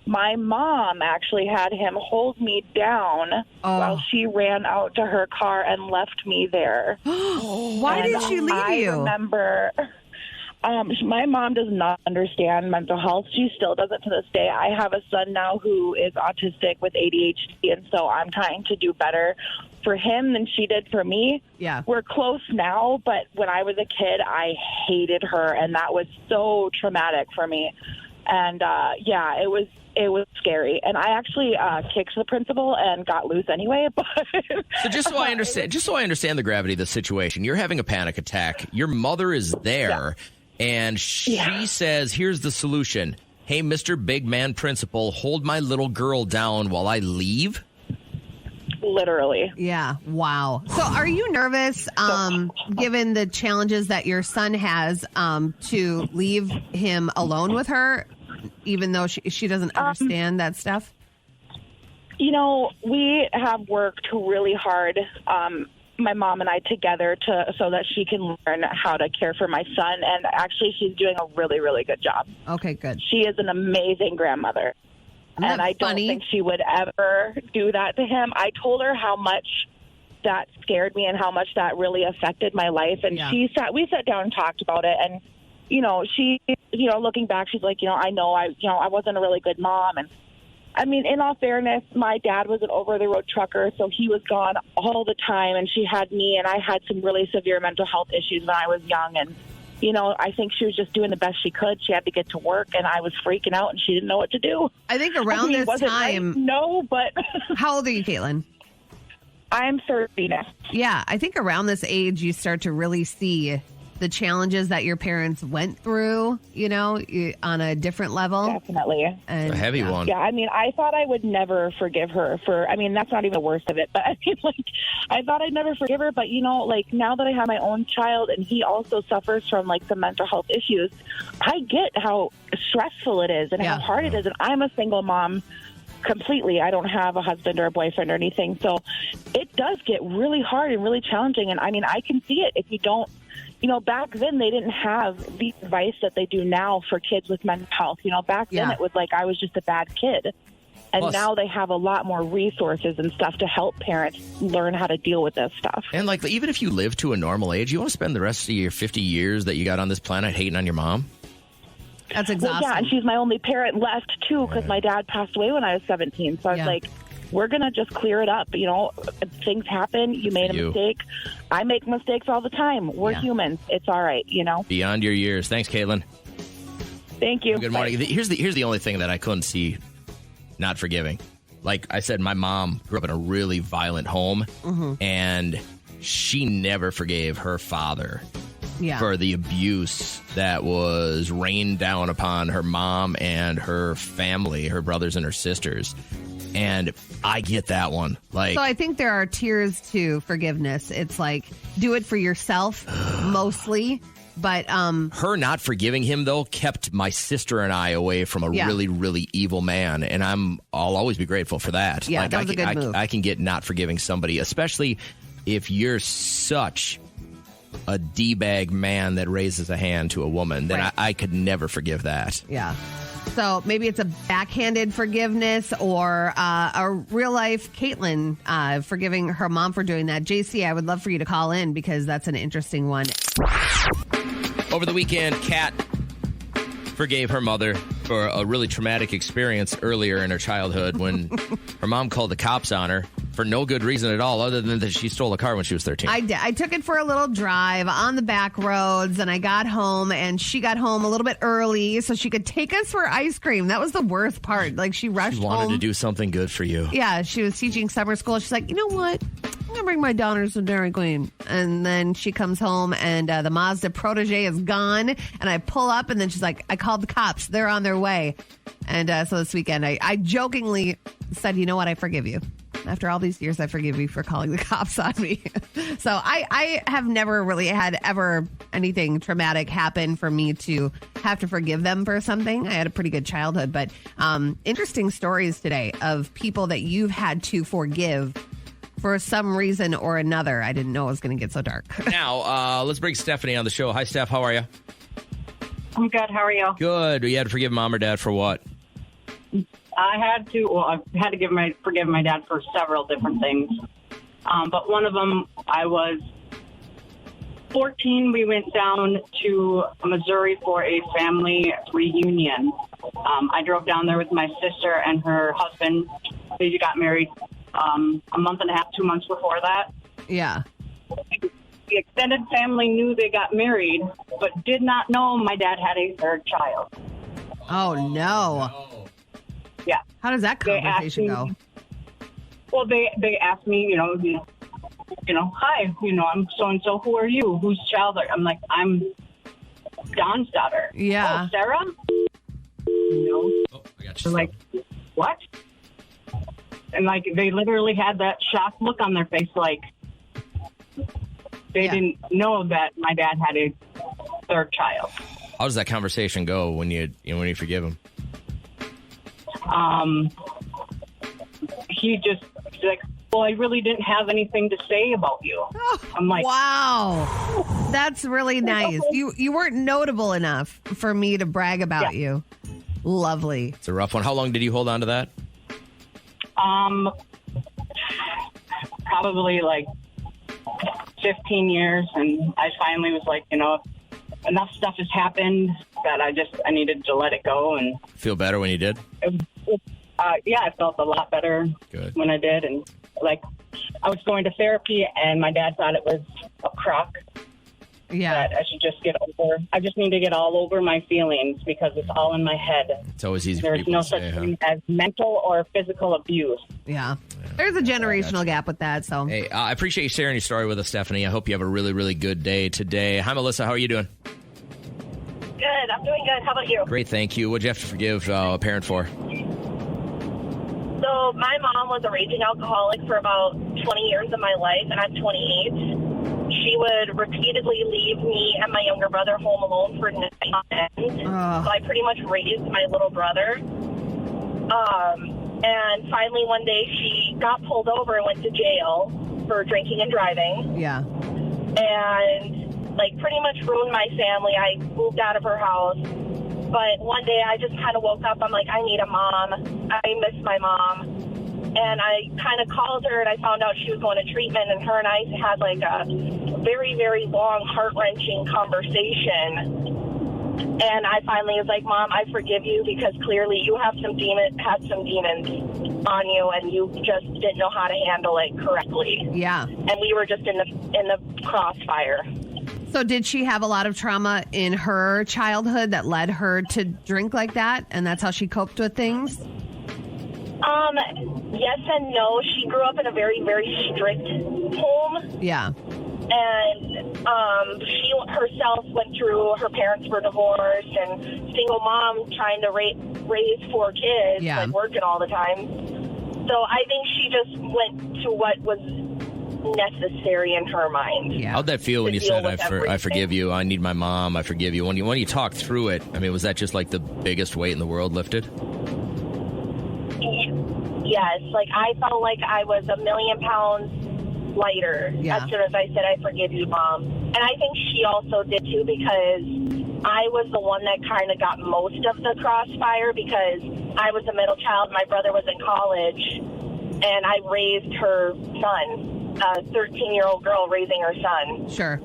my mom actually had him hold me down while she ran out to her car and left me there. Why did she leave you? I remember, my mom does not understand mental health. She still doesn't to this day. I have a son now who is autistic with ADHD, and so I'm trying to do better for him than she did for me. Yeah. We're close now, but when I was a kid, I hated her, and that was so traumatic for me. And, it was scary. And I actually kicked the principal and got loose anyway. But so just so I understand the gravity of the situation, you're having a panic attack. Your mother is there, and she says, here's the solution. Hey, Mr. Big Man Principal, hold my little girl down while I leave. Literally. Yeah. Wow. So are you nervous, given the challenges that your son has, to leave him alone with her, even though she doesn't understand that stuff? We have worked really hard, my mom and I together, so that she can learn how to care for my son. And actually, she's doing a really, really good job. Okay, good. She is an amazing grandmother. And I don't think she would ever do that to him. I told her how much that scared me and how much that really affected my life. And we sat down and talked about it. And, she, looking back, she's like, I know I wasn't a really good mom. And I mean, in all fairness, my dad was an over-the-road trucker, so he was gone all the time. And she had me, and I had some really severe mental health issues when I was young. And, I think she was just doing the best she could. She had to get to work, and I was freaking out, and she didn't know what to do. I think around this time... Right? No, but... How old are you, Caitlin? I'm 30 now. Yeah, I think around this age, you start to really see the challenges that your parents went through, on a different level. Definitely. And, a heavy one. Yeah, I mean, I thought I would never forgive her that's not even the worst of it, but I mean, I thought I'd never forgive her, but now that I have my own child and he also suffers from some mental health issues, I get how stressful it is and how hard it is. And I'm a single mom completely. I don't have a husband or a boyfriend or anything. So it does get really hard and really challenging. And I mean, I can see it if you don't back then they didn't have the advice that they do now for kids with mental health. Back then it was like I was just a bad kid. And plus, now they have a lot more resources and stuff to help parents learn how to deal with this stuff. And like, even if you live to a normal age, you want to spend the rest of your 50 years that you got on this planet hating on your mom? That's exhausting. Well, yeah, and she's my only parent left, too, because my dad passed away when I was 17. So I was like, we're going to just clear it up. Things happen. You made a mistake. I make mistakes all the time. We're humans. It's all right, Beyond your years. Thanks, Caitlin. Thank you. Good morning. Here's the only thing that I couldn't see not forgiving. Like I said, my mom grew up in a really violent home, and she never forgave her father for the abuse that was rained down upon her mom and her family, her brothers and her sisters. And I get that one. So I think there are tiers to forgiveness. It's like, do it for yourself, mostly. But her not forgiving him, though, kept my sister and I away from a really, really evil man. And I'll always be grateful for that. Yeah, that was a good move. I can get not forgiving somebody, especially if you're such a D-bag man that raises a hand to a woman. Then I could never forgive that. Yeah. So maybe it's a backhanded forgiveness or a real-life Caitlin forgiving her mom for doing that. JC, I would love for you to call in because that's an interesting one. Over the weekend, Kat forgave her mother for a really traumatic experience earlier in her childhood when her mom called the cops on her for no good reason at all, other than that she stole a car when she was 13. I did. I took it for a little drive on the back roads, and I got home, and she got home a little bit early so she could take us for ice cream. That was the worst part. Like, she rushed home. She wanted to do something good for you. Yeah, she was teaching summer school. She's like, you know what? I'm going to bring my daughters to Dairy Queen. And then she comes home, and the Mazda Protege is gone. And I pull up, and then she's like, I called the cops. They're on their way. And so this weekend, I jokingly said, you know what? I forgive you. After all these years, I forgive you for calling the cops on me. So I have never really had ever anything traumatic happen for me to have to forgive them for something. I had a pretty good childhood. But interesting stories today of people that you've had to forgive for some reason or another. I didn't know it was going to get so dark. Now, let's bring Stephanie on the show. Hi, Steph. How are you? I'm good. How are you? Good. You had to forgive mom or dad for what? I had to forgive my dad for several different things. But one of them, I was 14. We went down to Missouri for a family reunion. I drove down there with my sister and her husband. They got married a month and a half, 2 months before that. Yeah. The extended family knew they got married, but did not know my dad had a third child. Oh, no. Yeah. How does that conversation go? Well, they asked me, hi, I'm so-and-so. Who are you? Whose child are you? I'm like, I'm Don's daughter. Yeah. Oh, Sarah? No. Oh, I got you. They're like, what? And like, they literally had that shocked look on their face, like they didn't know that my dad had a third child. How does that conversation go when you forgive him? He's like, well, I really didn't have anything to say about you. I'm like, wow, that's really nice. You weren't notable enough for me to brag about you. Lovely. It's a rough one. How long did you hold on to that? Probably like 15 years. And I finally was like, enough stuff has happened that I needed to let it go. And feel better when you did? I felt a lot better when I did. And like, I was going to therapy and my dad thought it was a crock. Yeah. That I should just get over. I just need to get all over my feelings because it's all in my head. It's always easy for There's people no to say, such thing as mental or physical abuse. Yeah. There's a generational gap with that. So, hey, I appreciate you sharing your story with us, Stephanie. I hope you have a really, really good day today. Hi, Melissa. How are you doing? Good. I'm doing good. How about you? Great. Thank you. What'd you have to forgive a parent for? So my mom was a raging alcoholic for about 20 years of my life, and I'm 28. She would repeatedly leave me and my younger brother home alone for nights on end. So I pretty much raised my little brother. And finally one day she got pulled over and went to jail for drinking and driving. Yeah. And like pretty much ruined my family. I moved out of her house. But one day I just kind of woke up. I'm like, I need a mom. I miss my mom. And I kind of called her, and I found out she was going to treatment, and her and I had like a very, very long, heart-wrenching conversation. And I finally was like, Mom, I forgive you because clearly you have had some demons on you, and you just didn't know how to handle it correctly. Yeah. And we were just in the crossfire. So did she have a lot of trauma in her childhood that led her to drink like that, and that's how she coped with things? Yes and no. She grew up in a very, very strict home. Yeah. And she herself went through, her parents were divorced, and single mom trying to raise 4 kids, like working all the time. So I think she just went to what was necessary in her mind. Yeah. How'd that feel when you said, I forgive you, I need my mom, I forgive you? When you talked through it, I mean, was that just like the biggest weight in the world lifted? Yes. Like, I felt like I was 1,000,000 pounds lighter as soon as I said, I forgive you, Mom. And I think she also did too, because I was the one that kind of got most of the crossfire because I was a middle child. My brother was in college, and I raised her son. A 13-year-old girl raising her son. Sure.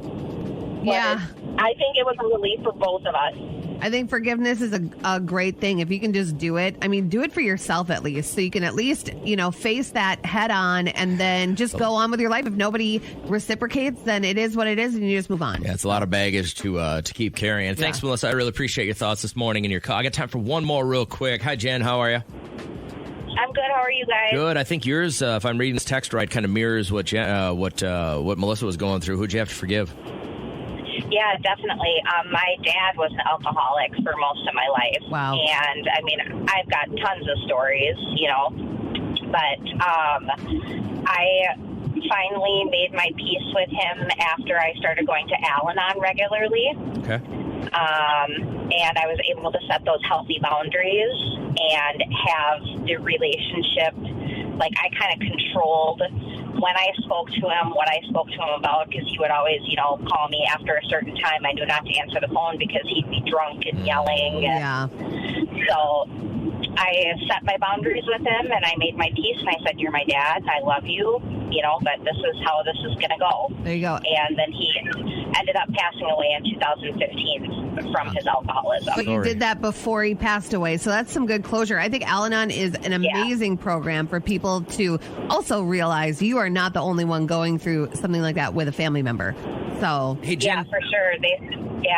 Yeah. I think it was a relief for both of us. I think forgiveness is a great thing. If you can just do it, I mean, do it for yourself at least. So you can at least, face that head on and then just go on with your life. If nobody reciprocates, then it is what it is and you just move on. Yeah, it's a lot of baggage to keep carrying. Thanks, Melissa. I really appreciate your thoughts this morning in your call. I got time for one more real quick. Hi, Jen. How are you? I'm good. How are you guys? Good. I think yours, if I'm reading this text right, kind of mirrors what Melissa was going through. Who'd you have to forgive? Yeah, definitely. My dad was an alcoholic for most of my life. Wow. And, I mean, I've got tons of stories, But I finally made my peace with him after I started going to Al-Anon regularly. Okay. And I was able to set those healthy boundaries and have the relationship, like I kind of controlled when I spoke to him, what I spoke to him about, because he would always, call me after a certain time. I knew not to answer the phone because he'd be drunk and yelling. Yeah. So I set my boundaries with him, and I made my peace, and I said, you're my dad, I love you, but this is how this is going to go. There you go. And then he ended up passing away in 2015 from his alcoholism. But you did that before he passed away, so that's some good closure. I think Al-Anon is an amazing program for people to also realize you are not the only one going through something like that with a family member. So, hey, Jen. Yeah, for sure.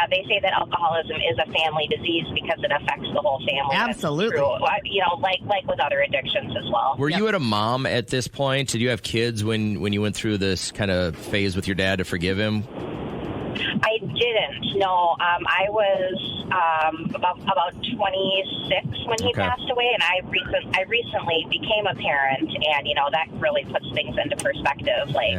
They say that alcoholism is a family disease because it affects the whole family. Absolutely. Like with other addictions as well. Were you at a mom at this point? Did you have kids when you went through this kind of phase with your dad to forgive him? I didn't. No, I was about 26 when he passed away, and I recently became a parent, and that really puts things into perspective. Like,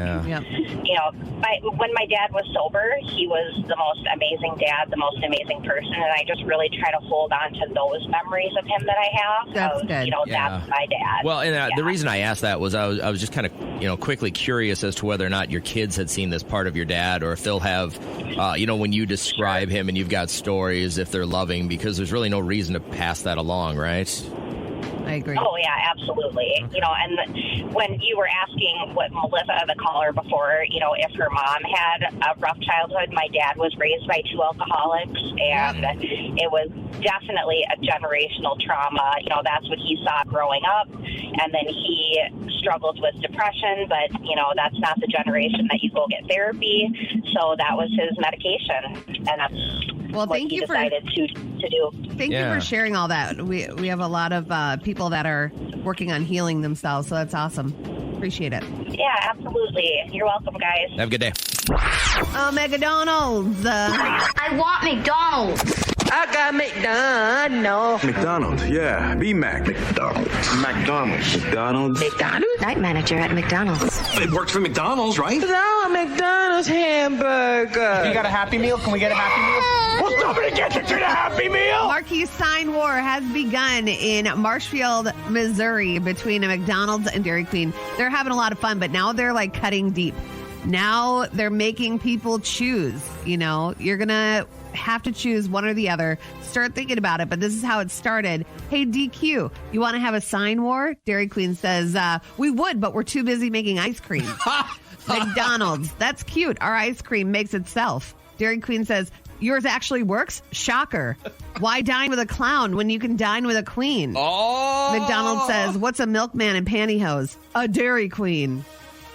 when my dad was sober, he was the most amazing dad, the most amazing person, and I just really try to hold on to those memories of him that I have. That's good. That's my dad. Well, and the reason I asked that was I was just kind of quickly curious as to whether or not your kids had seen this part of your dad, or if they'll have when you describe him and you've got stories, if they're loving, because there's really no reason to pass that along, right? I agree. Oh, yeah, absolutely. And when you were asking what Melissa, the caller before, if her mom had a rough childhood, my dad was raised by 2 alcoholics, and it was definitely a generational trauma. That's what he saw growing up, and then he struggled with depression, but, that's not the generation that you go get therapy, so that was his medication, and that's what he decided to do. Thank you for sharing all that. We have a lot of people that are working on healing themselves, so that's awesome. Appreciate it. Yeah, absolutely. You're welcome, guys. Have a good day. Oh, McDonald's. I want McDonald's. I got McDonald's. McDonald's, yeah. B-Mac. McDonald's. Night manager at McDonald's. It worked for McDonald's, right? I want McDonald's hamburger. You got a Happy Meal? Can we get a Happy Meal? Well, somebody get you to the Happy Meal! Marquee sign war has begun in Marshfield, Missouri between a McDonald's and Dairy Queen. They're having a lot of fun, but now they're like cutting deep. Now they're making people choose. You're going to have to choose one or the other. Start thinking about it, but this is how it started. Hey, DQ, you want to have a sign war? Dairy Queen says, we would, but we're too busy making ice cream. McDonald's, that's cute. Our ice cream makes itself. Dairy Queen says, yours actually works? Shocker. Why dine with a clown when you can dine with a queen? Oh! McDonald's says, what's a milkman in pantyhose? A Dairy Queen.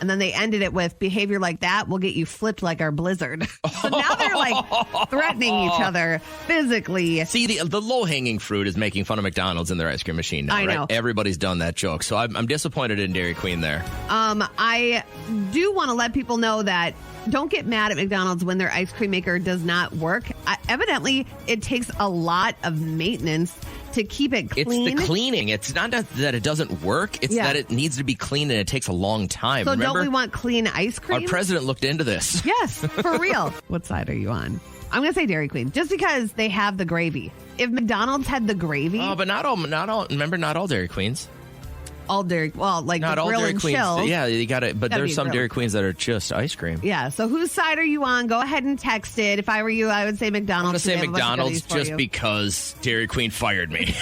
And then they ended it with, behavior like that will get you flipped like our blizzard. So now they're like threatening each other physically. See, the low-hanging fruit is making fun of McDonald's in their ice cream machine now, I know. Right? Everybody's done that joke. So I'm disappointed in Dairy Queen there. I do want to let people know that don't get mad at McDonald's when their ice cream maker does not work. Evidently, it takes a lot of maintenance to keep it clean. It's the cleaning. It's not that it doesn't work. It's that it needs to be clean and it takes a long time. So Remember? Don't we want clean ice cream? Our president looked into this. Yes, for real. What side are you on? I'm going to say Dairy Queen, just because they have the gravy. If McDonald's had the gravy... Oh, but not all. Remember, not all Dairy Queens. All Dairy... Well, like not the all grill Dairy and Queens. chill. Yeah, you got it. But there's some Dairy Queens that are just ice cream. Yeah, so whose side are you on? Go ahead and text it. If I were you, I would say McDonald's. I'm going to say McDonald's just because Dairy Queen fired me.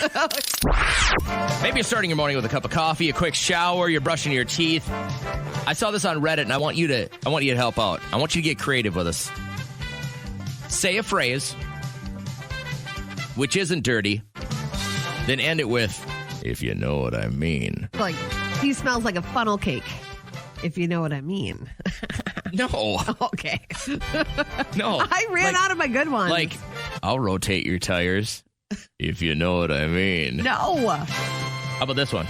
Maybe you're starting your morning with a cup of coffee, a quick shower, you're brushing your teeth. I saw this on Reddit, and I want you to help out. I want you to get creative with us. Say a phrase which isn't dirty, then end it with, if you know what I mean. Like, he smells like a funnel cake, if you know what I mean. No. Okay. No. I ran out of my good ones. Like, I'll rotate your tires, if you know what I mean. No. How about this one?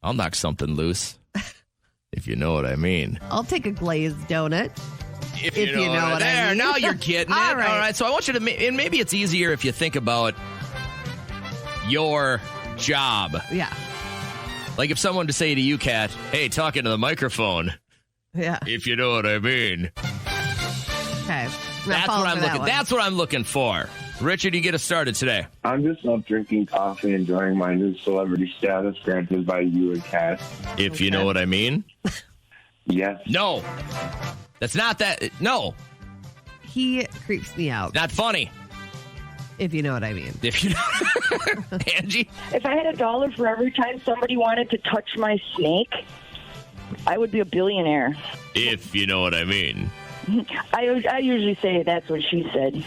I'll knock something loose, if you know what I mean. I'll take a glazed donut. If you know what I mean. Now you're getting it. All right. So I want you to, and maybe it's easier if you think about your job. Yeah. Like if someone to say to you, Kat, hey, talking to the microphone. Yeah. If you know what I mean. Okay. That's what I'm looking for. Richard, you get us started today. I'm just up drinking coffee, enjoying my new celebrity status granted by you and Kat. If you know what I mean. Yes. No. That's not that. No. He creeps me out. Not funny. If you know what I mean. If you know. Angie? If I had $1 for every time somebody wanted to touch my snake, I would be a billionaire. If you know what I mean. I usually say that's what she said.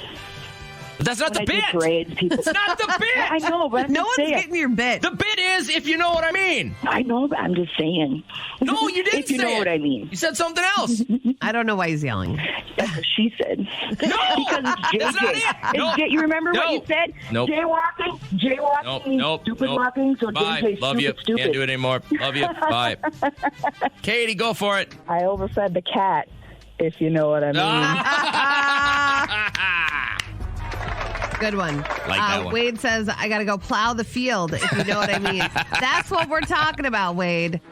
But that's not the bit. Parades, people... It's not the bit. I know, but no one's getting your bit. The bit is if you know what I mean. I know, but I'm just saying. No, you didn't if you know what I mean. You said something else. I don't know why he's yelling. That's what she said. No, because it's JJ. No. You remember what you said? Nope. Jaywalking. Nope. Stupid walking. So bye. JJ, Love you. Stupid. Can't do it anymore. Love you. Bye. Katie, go for it. I overfed the cat. If you know what I mean. Good one. Like that one. Wade says, I got to go plow the field, if you know what I mean. That's what we're talking about, Wade.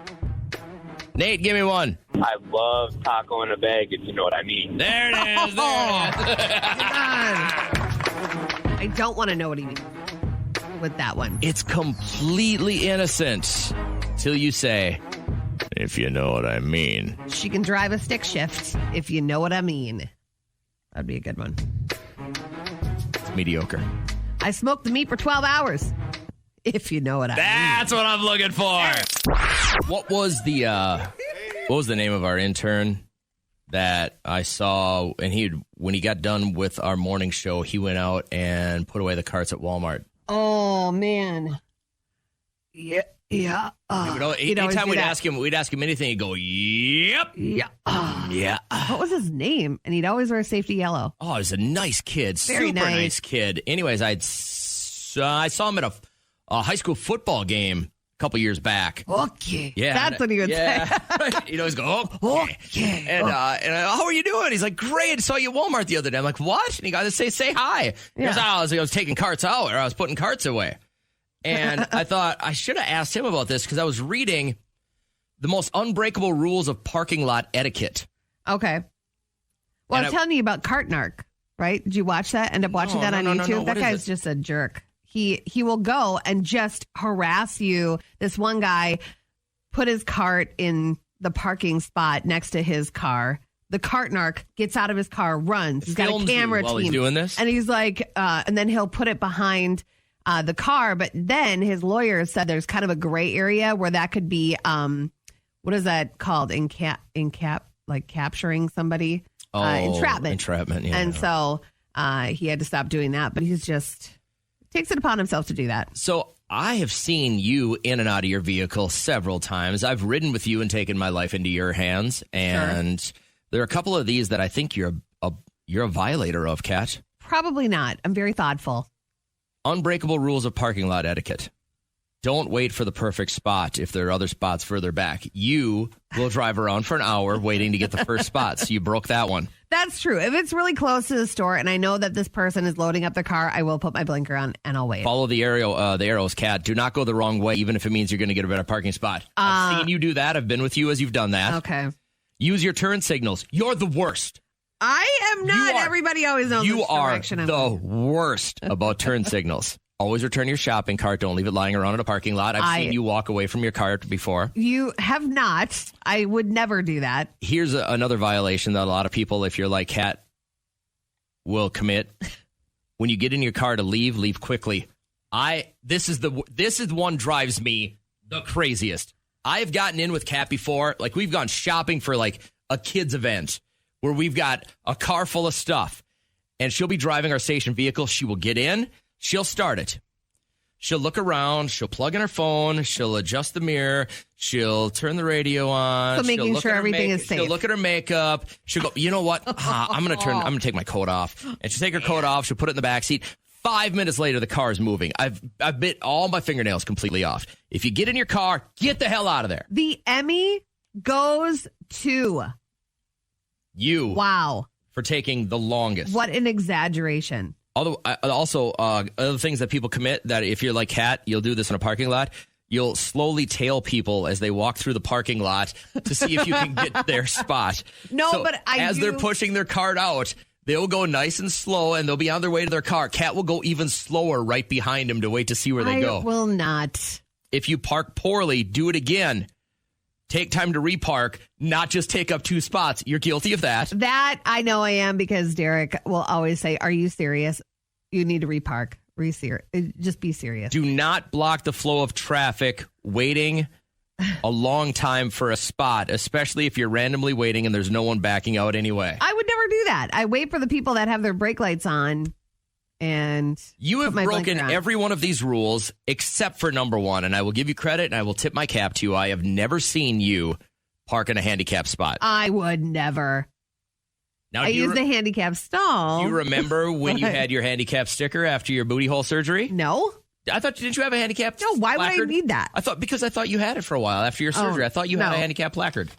Nate, give me one. I love taco in a bag, if you know what I mean. There it is. I don't want to know what he means with that one. It's completely innocent till you say, if you know what I mean. She can drive a stick shift, if you know what I mean. That'd be a good one. Mediocre. I smoked the meat for 12 hours. If you know what I mean. That's what I'm looking for. What was the name of our intern that I saw? And when he got done with our morning show, he went out and put away the carts at Walmart. Oh man. Yeah. Anytime we'd ask him anything, he'd go, "Yep, yeah." What was his name? And he'd always wear safety yellow. Oh, he was a nice kid, Very super nice kid. Anyways, I saw him at a high school football game a couple years back. Okay, yeah, that's what he would say. He'd always go, okay. And how are you doing? He's like, great. I saw you at Walmart the other day. I'm like, what? And he got to say hi. He goes, I was taking carts out, or I was putting carts away. And I thought I should have asked him about this because I was reading the most unbreakable rules of parking lot etiquette. Okay. Well, I was telling you about Cartnark, right? Did you watch that? End up watching that on YouTube? No. That guy's just a jerk. He will go and just harass you. This one guy put his cart in the parking spot next to his car. The cart narc gets out of his car, runs. He's got a camera team. He's doing this? And he's like, and then he'll put it behind the car. But then his lawyer said there's kind of a gray area where that could be, what is that called? Like capturing somebody. Entrapment. Entrapment, yeah. And so he had to stop doing that. But he's just takes it upon himself to do that. So I have seen you in and out of your vehicle several times. I've ridden with you and taken my life into your hands. And there are a couple of these that I think you're a violator of, Kat. Probably not. I'm very thoughtful. Unbreakable rules of parking lot etiquette. Don't wait for the perfect spot if there are other spots further back. You will drive around for an hour waiting to get the first spot. So you broke that one. That's true. If it's really close to the store and I know that this person is loading up the car, I will put my blinker on and I'll wait. Follow the arrows, Kat. Do not go the wrong way, even if it means you're going to get a better parking spot. I've seen you do that. I've been with you as you've done that. Okay. Use your turn signals. You're the worst. I am not. Everybody always knows you which direction I'm the worst about turn signals. Always return your shopping cart. Don't leave it lying around in a parking lot. I've seen you walk away from your cart before. You have not. I would never do that. Here's another violation that a lot of people, if you're like Kat, will commit. When you get in your car to leave quickly. This is the one drives me the craziest. I've gotten in with Kat before. Like, we've gone shopping for like a kid's event where we've got a car full of stuff and she'll be driving our station vehicle. She will get in. She'll start it. She'll look around. She'll plug in her phone. She'll adjust the mirror. She'll turn the radio on. So making sure everything is safe. She'll look at her makeup. She'll go, you know what? I'm going to take my coat off. And she'll take her coat off. She'll put it in the back seat. 5 minutes later, the car is moving. I've bit all my fingernails completely off. If you get in your car, get the hell out of there. The Emmy goes to you. Wow. For taking the longest. What an exaggeration. Also, other things that people commit, that if you're like Kat, you'll do this in a parking lot. You'll slowly tail people as they walk through the parking lot to see if you can get their spot. As they're pushing their cart out, they'll go nice and slow, and they'll be on their way to their car. Kat will go even slower right behind them to wait to see where they go. I will not. If you park poorly, do it again. Take time to repark, not just take up 2 spots. You're guilty of that. That I know I am, because Derek will always say, "Are you serious? You need to repark. Just be serious." Do not block the flow of traffic waiting a long time for a spot, especially if you're randomly waiting and there's no one backing out anyway. I would never do that. I wait for the people that have their brake lights on. And you have broken every one of these rules except for number 1, and I will give you credit and I will tip my cap to you. I have never seen you park in a handicap spot. I would never. Now, I use the handicap stall. Do you remember when you had your handicap sticker after your booty hole surgery? No. Didn't you have a handicap No, why placard? would I need that? I thought you had it for a while after your surgery. I thought you had a handicap placard.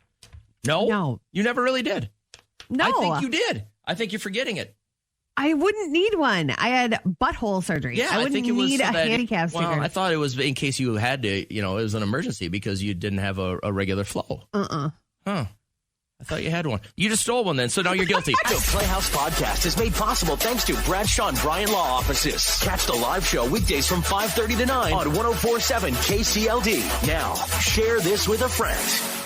No? No. You never really did. No. I think you did. I think you're forgetting it. I wouldn't need one. I had butthole surgery. Yeah, I wouldn't think it was need so a handicap sticker. Well, I thought it was in case you had to, it was an emergency because you didn't have a regular flow. Huh. I thought you had one. You just stole one then, so now you're guilty. The Playhouse Podcast is made possible thanks to Bradshaw and Bryan Law Offices. Catch the live show weekdays from 5:30 to 9 on 104.7 KCLD. Now, share this with a friend.